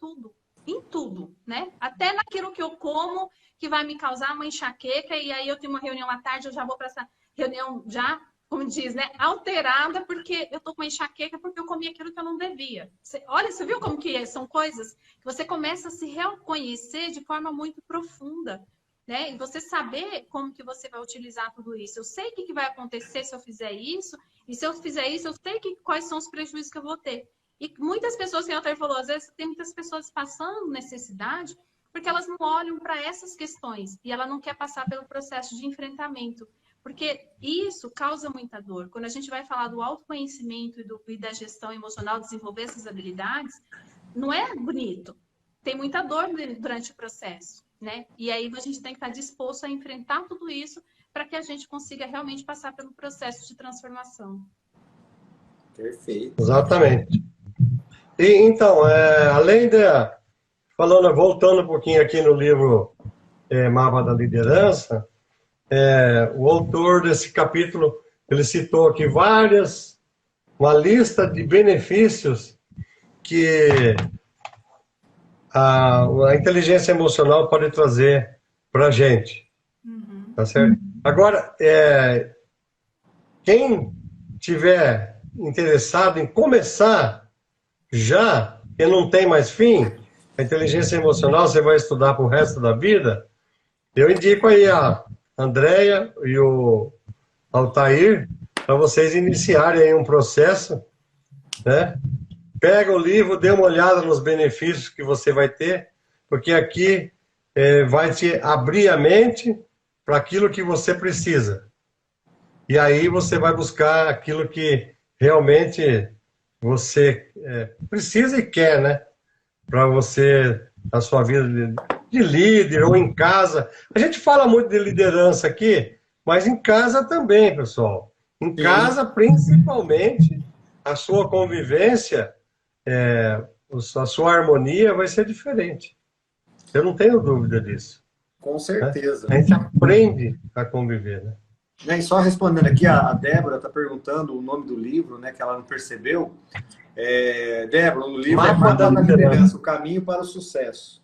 tudo, né? Até naquilo que eu como, que vai me causar uma enxaqueca, e aí eu tenho uma reunião à tarde, eu já vou para essa reunião já, como diz, né? Alterada, porque eu tô com uma enxaqueca, porque eu comi aquilo que eu não devia. Olha, você viu como que são coisas que você começa a se reconhecer de forma muito profunda, né? E você saber como que você vai utilizar tudo isso. Eu sei o que vai acontecer se eu fizer isso, e se eu fizer isso, eu sei quais são os prejuízos que eu vou ter. E muitas pessoas, que o Altair falou, às vezes tem muitas pessoas passando necessidade porque elas não olham para essas questões e ela não quer passar pelo processo de enfrentamento. Porque isso causa muita dor. Quando a gente vai falar do autoconhecimento e da gestão emocional, desenvolver essas habilidades, não é bonito. Tem muita dor durante o processo, né? E aí a gente tem que estar disposto a enfrentar tudo isso para que a gente consiga realmente passar pelo processo de transformação. Perfeito. Exatamente. E, então, voltando um pouquinho aqui no livro Mapa da Liderança, o autor desse capítulo, ele citou aqui uma lista de benefícios que a inteligência emocional pode trazer para a gente. Uhum. Tá certo? Agora, quem tiver interessado em começar já, que não tem mais fim, a inteligência emocional você vai estudar para o resto da vida, eu indico aí a Andréia e o Altair para vocês iniciarem aí um processo, né? Pega o livro, dê uma olhada nos benefícios que você vai ter, porque aqui vai te abrir a mente para aquilo que você precisa. E aí você vai buscar aquilo que realmente você precisa e quer, né? Para você, na sua vida de líder ou em casa. A gente fala muito de liderança aqui, mas em casa também, pessoal. Em casa, principalmente, a sua convivência, a sua harmonia vai ser diferente. Eu não tenho dúvida disso. Com certeza. Né? A gente aprende a conviver, né? E só respondendo aqui, a Débora está perguntando o nome do livro, né, que ela não percebeu. Débora, o livro é Mapa da Liderança, o Caminho para o Sucesso.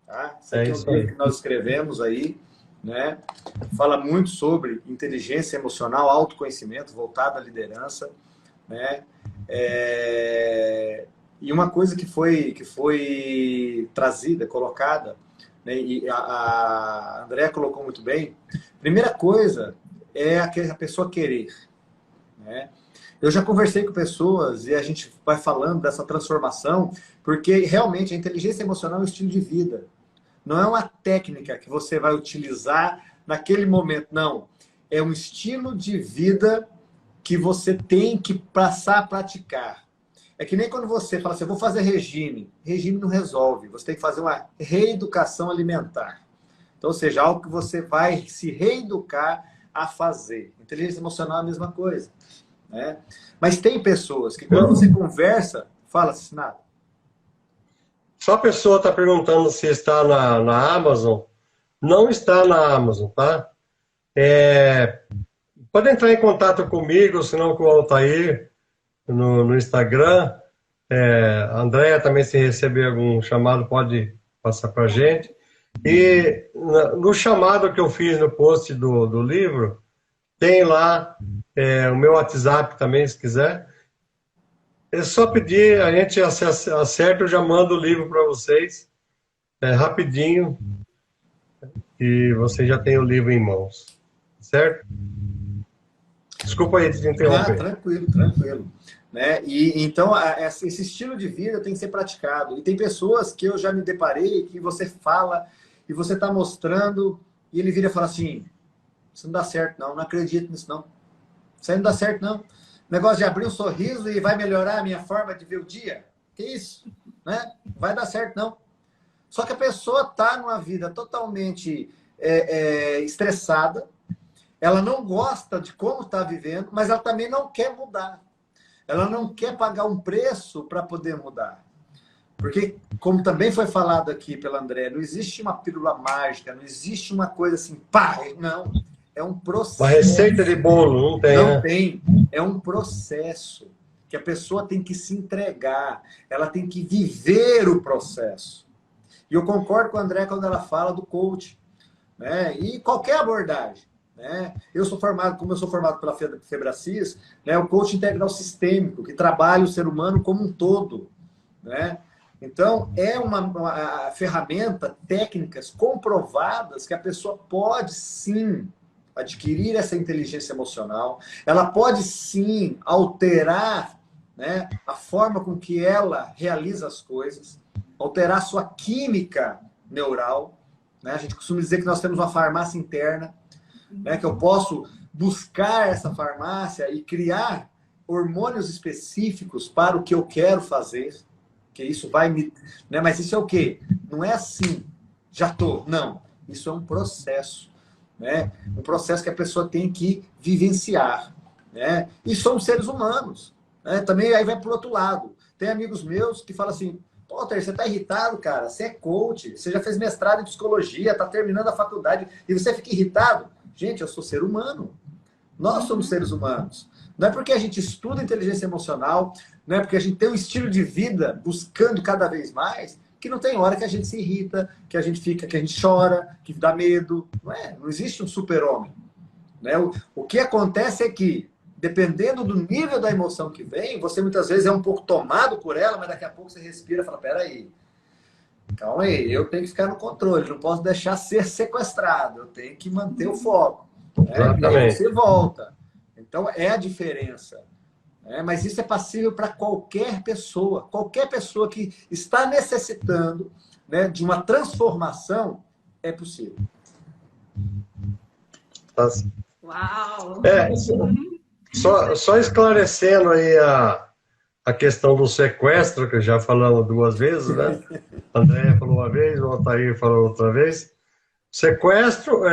Tá? Esse aqui é o livro que nós escrevemos aí, né? Fala muito sobre inteligência emocional, autoconhecimento, voltado à liderança, né? E uma coisa que foi trazida, colocada, né, e a Andréa colocou muito bem. Primeira coisa é a pessoa querer, né? Eu já conversei com pessoas e a gente vai falando dessa transformação, porque realmente a inteligência emocional é um estilo de vida. Não é uma técnica que você vai utilizar naquele momento, não. É um estilo de vida que você tem que passar a praticar. É que nem quando você fala assim, eu vou fazer regime. Regime não resolve. Você tem que fazer uma reeducação alimentar. Então, ou seja, algo que você vai se reeducar a fazer. Inteligência emocional é a mesma coisa, né? Mas tem pessoas que quando você conversa, fala assim, nada. Só a pessoa está perguntando se está na Amazon. Não está na Amazon, tá? Pode entrar em contato comigo, se não com o Altair, no Instagram. A Andréa também, se receber algum chamado, pode passar para a gente. E no chamado que eu fiz no post do livro, tem lá o meu WhatsApp também, se quiser. É só pedir, a gente acerta, eu já mando o livro para vocês, rapidinho, e você já tem o livro em mãos, certo? Desculpa aí te interromper. Tranquilo. Né? E então, esse estilo de vida tem que ser praticado. E tem pessoas que eu já me deparei, que você fala, e você está mostrando, e ele vira e fala assim, isso não dá certo não acredito nisso não. Isso aí não dá certo não. Negócio de abrir um sorriso e vai melhorar a minha forma de ver o dia? Que isso? Né? Vai dar certo, não. Só que a pessoa está numa vida totalmente estressada, ela não gosta de como está vivendo, mas ela também não quer mudar. Ela não quer pagar um preço para poder mudar. Porque, como também foi falado aqui pela André, não existe uma pílula mágica, não existe uma coisa assim, pá, não. É um processo. Uma receita de bolo, não tem, Não né? tem. É um processo que a pessoa tem que se entregar, ela tem que viver o processo. E eu concordo com a André quando ela fala do coach, né? E qualquer abordagem, né? Como eu sou formado pela Febracis, né? O coach integral sistêmico, que trabalha o ser humano como um todo, né? Então, é uma ferramenta, técnicas comprovadas que a pessoa pode sim adquirir essa inteligência emocional, ela pode sim alterar, né, a forma com que ela realiza as coisas, alterar sua química neural, né? A gente costuma dizer que nós temos uma farmácia interna, né, que eu posso buscar essa farmácia e criar hormônios específicos para o que eu quero fazer, que isso vai me... Né? Mas isso é o quê? Não é assim, já tô. Não, isso é um processo. Né? Um processo que a pessoa tem que vivenciar. Né? E somos seres humanos. Né? Também aí vai para o outro lado. Tem amigos meus que falam assim, Potter, você está irritado, cara? Você é coach, você já fez mestrado em psicologia, está terminando a faculdade e você fica irritado? Gente, eu sou ser humano. Nós somos seres humanos. Não é porque a gente estuda inteligência emocional, não é porque a gente tem um estilo de vida buscando cada vez mais, que não tem hora que a gente se irrita, que a gente fica, que a gente chora, que dá medo. Não é? Não existe um super-homem. Né? O que acontece é que, dependendo do nível da emoção que vem, você muitas vezes é um pouco tomado por ela, mas daqui a pouco você respira e fala, peraí, calma aí, eu tenho que ficar no controle, não posso deixar ser sequestrado, eu tenho que manter o foco. Né? E aí você volta. Então, é a diferença. Né? Mas isso é passível para qualquer pessoa que está necessitando, né, de uma transformação, é possível. Uau! Só esclarecendo aí a questão do sequestro, que já falamos 2 vezes, né? A Andréia falou uma vez, o Altair falou outra vez. Sequestro,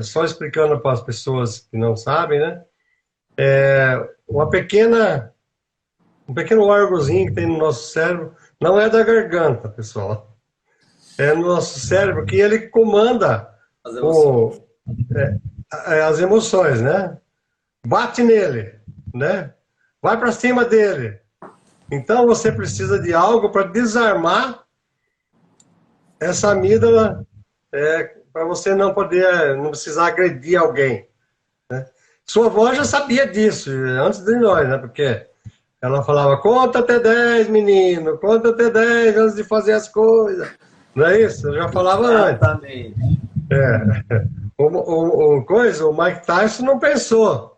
só explicando para as pessoas que não sabem, né? Um pequeno órgãozinho que tem no nosso cérebro, não é da garganta, pessoal. É no nosso cérebro que ele comanda as emoções, né? Bate nele, né? Vai para cima dele. Então você precisa de algo para desarmar essa amígdala, para você não precisar agredir alguém. Né? Sua avó já sabia disso antes de nós, né? Porque ela falava, conta até 10, menino, conta até 10 antes de fazer as coisas. Não é isso? Eu já falava antes. Exatamente. O Mike Tyson não pensou.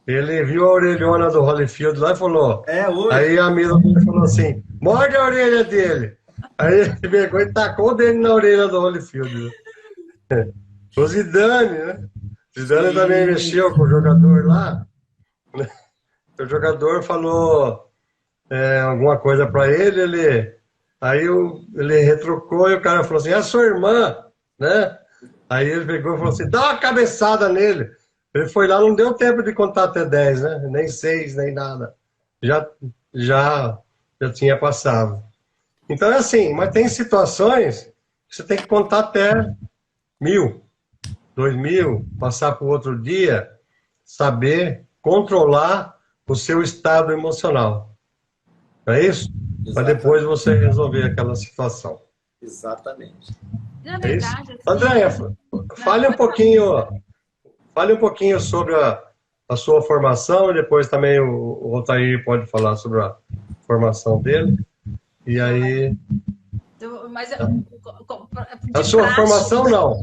Ele viu a orelhona do Holyfield lá e falou... Aí a Mila falou assim, morde a orelha dele. Aí ele pegou e tacou o dele na orelha do Holyfield. O Zidane, né? O Zidane também mexeu com o jogador lá. O jogador falou alguma coisa para ele, aí ele retrucou e o cara falou assim, é a sua irmã, né? Aí ele pegou e falou assim, dá uma cabeçada nele. Ele foi lá, não deu tempo de contar até 10, né? Nem 6, nem nada. Já tinha passado. Então é assim, mas tem situações que você tem que contar até 1000, 2000, passar para o outro dia, saber controlar o seu estado emocional. Não é isso? Para depois você resolver aquela situação. Exatamente. Na verdade, assim, Andréia, fale um pouquinho sobre a sua formação, e depois também o Altair pode falar sobre a formação dele. E aí... Mas, a sua formação não.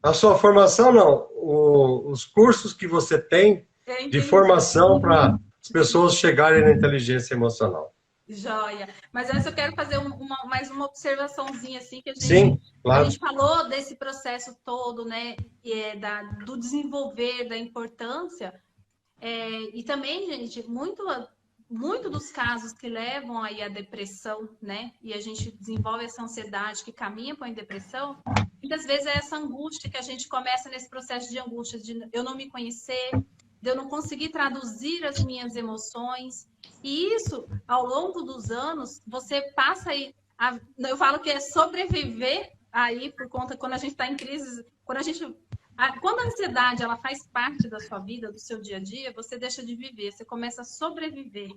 A sua formação não. Os cursos que você tem de formação para as pessoas chegarem na inteligência emocional. Joia. Mas antes eu quero fazer mais uma observaçãozinha, assim, que Sim, claro. A gente falou desse processo todo, né, do desenvolver, da importância, e também, gente, muito dos casos que levam aí à depressão, né, e a gente desenvolve essa ansiedade que caminha para a depressão, muitas vezes é essa angústia que a gente começa nesse processo de angústia, de eu não me conhecer, de eu não conseguir traduzir as minhas emoções. E isso, ao longo dos anos, você passa aí, eu falo que é sobreviver aí por conta, quando a gente está em crise, quando a ansiedade ela faz parte da sua vida, do seu dia a dia, você deixa de viver, você começa a sobreviver.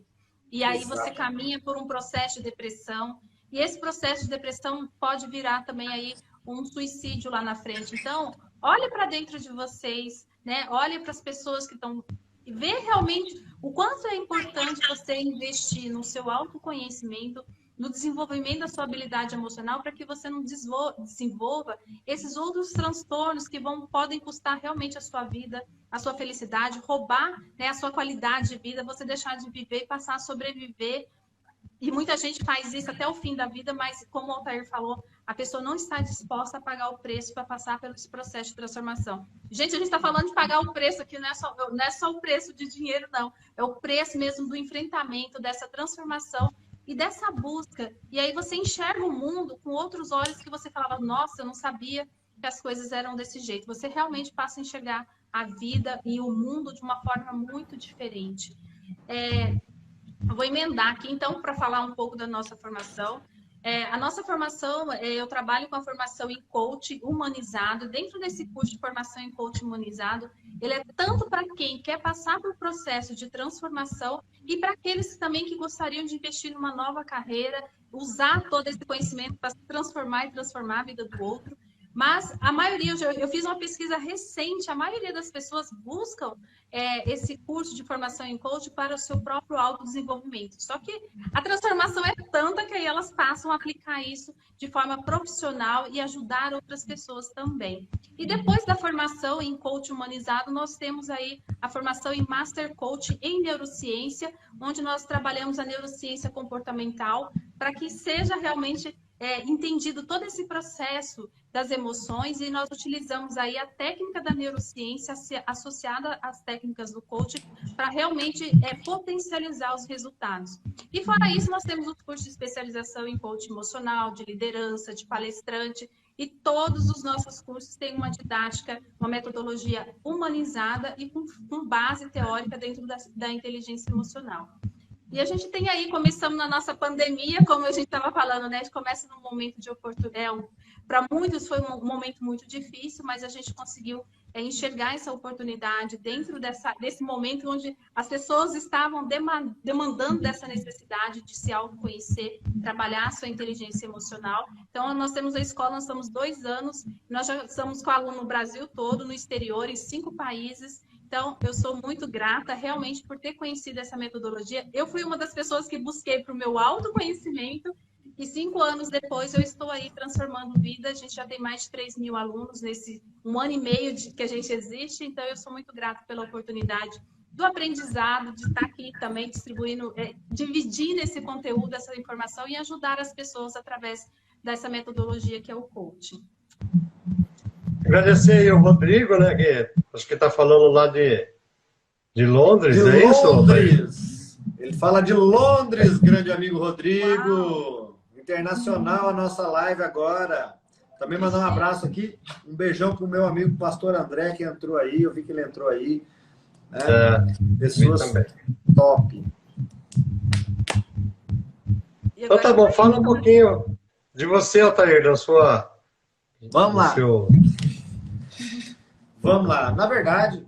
E aí você caminha por um processo de depressão, e esse processo de depressão pode virar também aí um suicídio lá na frente. Então, olhe para dentro de vocês, né? Olhe para as pessoas que estão... Vê realmente o quanto é importante você investir no seu autoconhecimento, no desenvolvimento da sua habilidade emocional, para que você não desenvolva esses outros transtornos que podem custar realmente a sua vida, a sua felicidade, roubar, né, a sua qualidade de vida, você deixar de viver e passar a sobreviver. E muita gente faz isso até o fim da vida, mas como o Altair falou, a pessoa não está disposta a pagar o preço para passar pelo esse processo de transformação. Gente, a gente está falando de pagar o preço aqui, não é só o preço de dinheiro, não. É o preço mesmo do enfrentamento, dessa transformação e dessa busca. E aí você enxerga o mundo com outros olhos que você falava, nossa, eu não sabia que as coisas eram desse jeito. Você realmente passa a enxergar a vida e o mundo de uma forma muito diferente. Eu vou emendar aqui, então, para falar um pouco da nossa formação. A nossa formação, eu trabalho com a formação em coach humanizado. Dentro desse curso de formação em coach humanizado, ele é tanto para quem quer passar por processo de transformação e para aqueles também que gostariam de investir numa nova carreira, usar todo esse conhecimento para se transformar e transformar a vida do outro. Mas a maioria, eu fiz uma pesquisa recente, a maioria das pessoas buscam esse curso de formação em coach para o seu próprio autodesenvolvimento. Só que a transformação é tanta que aí elas passam a aplicar isso de forma profissional e ajudar outras pessoas também. E depois da formação em coach humanizado, nós temos aí a formação em Master Coach em Neurociência, onde nós trabalhamos a neurociência comportamental para que seja realmente entendido todo esse processo das emoções, e nós utilizamos aí a técnica da neurociência associada às técnicas do coaching para realmente potencializar os resultados. E fora isso, nós temos os cursos de especialização em coaching emocional, de liderança, de palestrante, e todos os nossos cursos têm uma didática, uma metodologia humanizada e com base teórica dentro da inteligência emocional. E a gente tem aí, começamos na nossa pandemia, como a gente estava falando, né? A gente começa num momento de oportunidade. Para muitos foi um momento muito difícil, mas a gente conseguiu enxergar essa oportunidade dentro desse momento onde as pessoas estavam demandando dessa necessidade de se autoconhecer, trabalhar a sua inteligência emocional. Então, nós temos a escola, nós estamos 2 anos, nós já estamos com aluno no Brasil todo, no exterior, em 5 países. Então, eu sou muito grata realmente por ter conhecido essa metodologia. Eu fui uma das pessoas que busquei para o meu autoconhecimento e 5 anos depois eu estou aí transformando vida. A gente já tem mais de 3.000 alunos nesse 1 ano e meio que a gente existe. Então, eu sou muito grata pela oportunidade do aprendizado, de estar aqui também distribuindo, dividindo esse conteúdo, essa informação e ajudar as pessoas através dessa metodologia que é o coaching. Agradecer aí o Rodrigo, né, que acho que está falando lá de Londres, é isso? Londres! Ele fala de Londres, grande amigo Rodrigo. Uau. Internacional a nossa live agora. Também mandar um abraço aqui, um beijão pro meu amigo pastor André, que entrou aí, eu vi que ele entrou aí. Pessoas top. Então tá bom, fala um pouquinho de você, Altair, da sua... Vamos lá. Vamos lá. Na verdade,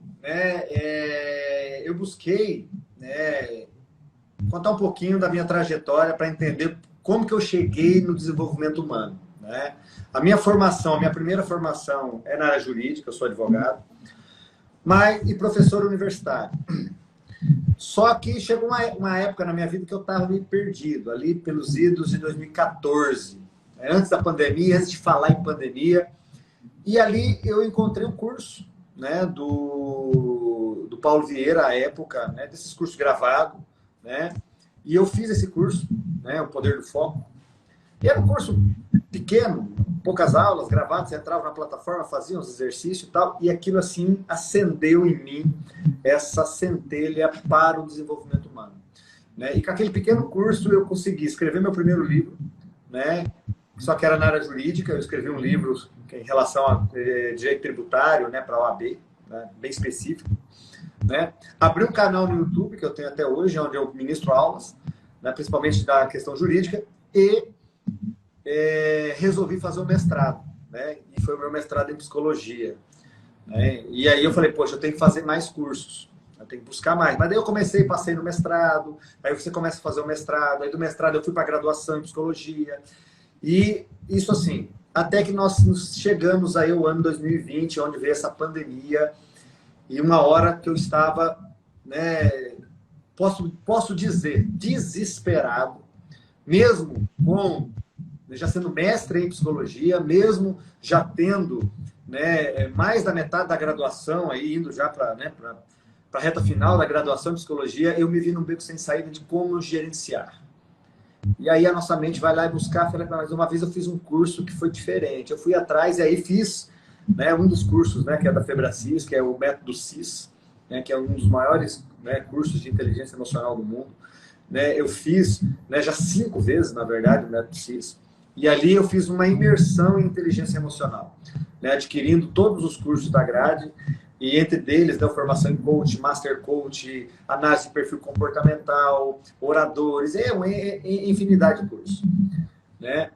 eu busquei contar um pouquinho da minha trajetória para entender como que eu cheguei no desenvolvimento humano. Né? A minha primeira formação é na área jurídica, eu sou advogado, e professor universitário. Só que chegou uma época na minha vida que eu estava meio perdido, ali pelos idos de 2014, antes da pandemia, antes de falar em pandemia. E ali eu encontrei um curso, né, do Paulo Vieira, à época, né, desses cursos gravados, né, e eu fiz esse curso, né, O Poder do Foco. E era um curso pequeno, poucas aulas, gravados, você entrava na plataforma, fazia uns exercícios e tal, e aquilo assim acendeu em mim essa centelha para o desenvolvimento humano. Né? E com aquele pequeno curso eu consegui escrever meu primeiro livro, né? Só que era na área jurídica, eu escrevi um livro em relação a direito tributário, né, para a OAB, né, bem específico. Né? Abri um canal no YouTube, que eu tenho até hoje, onde eu ministro aulas, né, principalmente da questão jurídica, e resolvi fazer o mestrado, né? E foi o meu mestrado em psicologia. Né? E aí eu falei, poxa, eu tenho que fazer mais cursos, eu tenho que buscar mais. Mas daí eu comecei, passei no mestrado, aí você começa a fazer o mestrado, aí do mestrado eu fui para a graduação em psicologia, e isso assim, até que nós chegamos aí o ano 2020, onde veio essa pandemia, e uma hora que eu estava, né, posso dizer, desesperado, mesmo já sendo mestre em psicologia, mesmo já tendo, né, mais da metade da graduação, aí, indo já para, né, a reta final da graduação em psicologia, eu me vi num beco sem saída de como gerenciar. E aí a nossa mente vai lá e buscar, mas uma vez eu fiz um curso que foi diferente, eu fui atrás e aí fiz, né, um dos cursos, né, que é da Febracis, que é o método CIS, né, que é um dos maiores, né, cursos de inteligência emocional do mundo. Né, eu fiz, né, já 5 vezes, na verdade, o método CIS. E ali eu fiz uma imersão em inteligência emocional, né, adquirindo todos os cursos da grade, e entre deles, né, formação em coach, master coach, análise de perfil comportamental, oradores, uma infinidade de cursos. Né?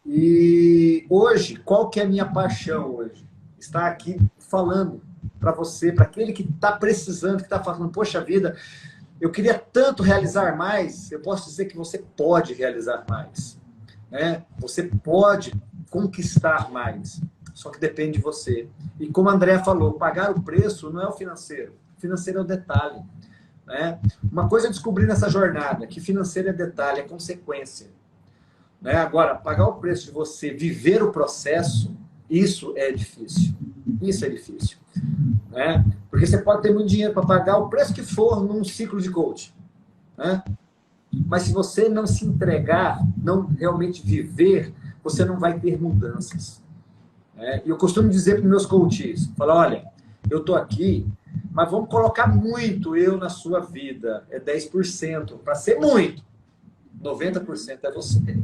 E hoje, qual que é a minha paixão hoje? Estar aqui falando para você, para aquele que está precisando, que está falando, poxa vida, eu queria tanto realizar mais. Eu posso dizer que você pode realizar mais. Né? Você pode conquistar mais. Só que depende de você. E como a Andrea falou, pagar o preço não é o financeiro. O financeiro é o detalhe. Né? Uma coisa eu descobri nessa jornada, que financeiro é detalhe, é consequência. Né? Agora, pagar o preço de você viver o processo, isso é difícil. Isso é difícil. Né? Porque você pode ter muito dinheiro para pagar o preço que for num ciclo de coaching. Né? Mas se você não se entregar, não realmente viver, você não vai ter mudanças. Né? E eu costumo dizer para os meus coaches, falar, olha, eu estou aqui, mas vamos colocar muito eu na sua vida. É 10%. Para ser muito, 90% é você.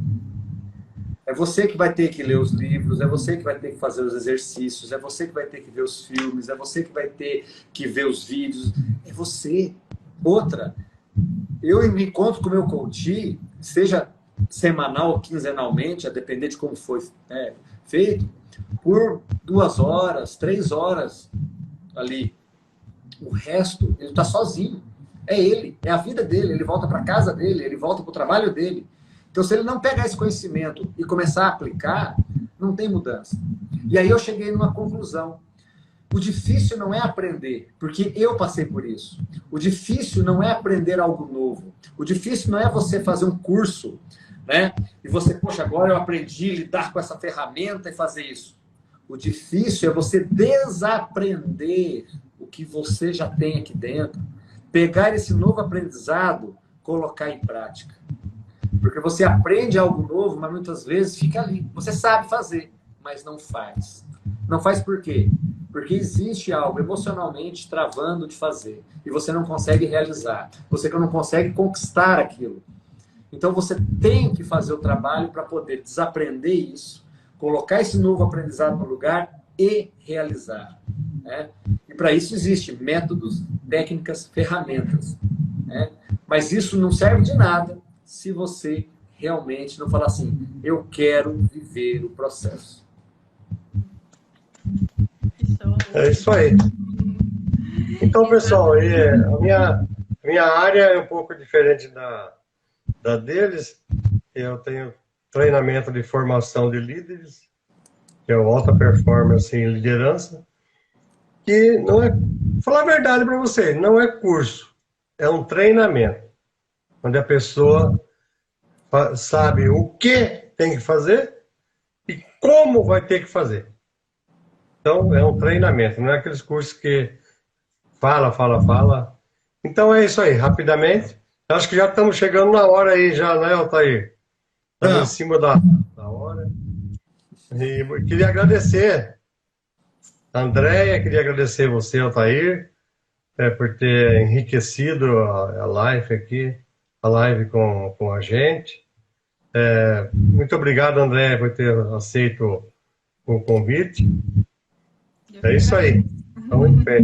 É você que vai ter que ler os livros, é você que vai ter que fazer os exercícios, é você que vai ter que ver os filmes, é você que vai ter que ver os vídeos. É você. Outra, eu me encontro com o meu coach, seja semanal ou quinzenalmente, a depender de como foi feito, por 2 horas, 3 horas ali. O resto, ele está sozinho. É ele, é a vida dele, ele volta para a casa dele, ele volta para o trabalho dele. Então, se ele não pegar esse conhecimento e começar a aplicar, não tem mudança. E aí eu cheguei numa conclusão. O difícil não é aprender, porque eu passei por isso. O difícil não é aprender algo novo. O difícil não é você fazer um curso, né? E você, poxa, agora eu aprendi a lidar com essa ferramenta e fazer isso. O difícil é você desaprender o que você já tem aqui dentro, pegar esse novo aprendizado, colocar em prática. Porque você aprende algo novo, mas muitas vezes fica ali. Você sabe fazer, mas não faz. Não faz por quê? Porque existe algo emocionalmente travando de fazer. E você não consegue realizar. Você não consegue conquistar aquilo. Então você tem que fazer o trabalho para poder desaprender isso, colocar esse novo aprendizado no lugar e realizar. Né? E para isso existem métodos, técnicas, ferramentas. Né? Mas isso não serve de nada se você realmente não falar assim, eu quero viver o processo. É isso aí. Então, pessoal, a minha área é um pouco diferente da deles. Eu tenho treinamento de formação de líderes, que é o alta performance em liderança, que não é, vou falar a verdade para você, não é curso, é um treinamento, onde a pessoa sabe o que tem que fazer e como vai ter que fazer. Então, é um treinamento, não é aqueles cursos que fala. Então, é isso aí, rapidamente. Acho que já estamos chegando na hora aí, já, né, Altair? Estamos em cima da hora. E queria agradecer a Andréia, queria agradecer você, Altair, por ter enriquecido a live aqui, a live com a gente. Muito obrigado, André, por ter aceito com o convite. É isso aí. Estamos em pé.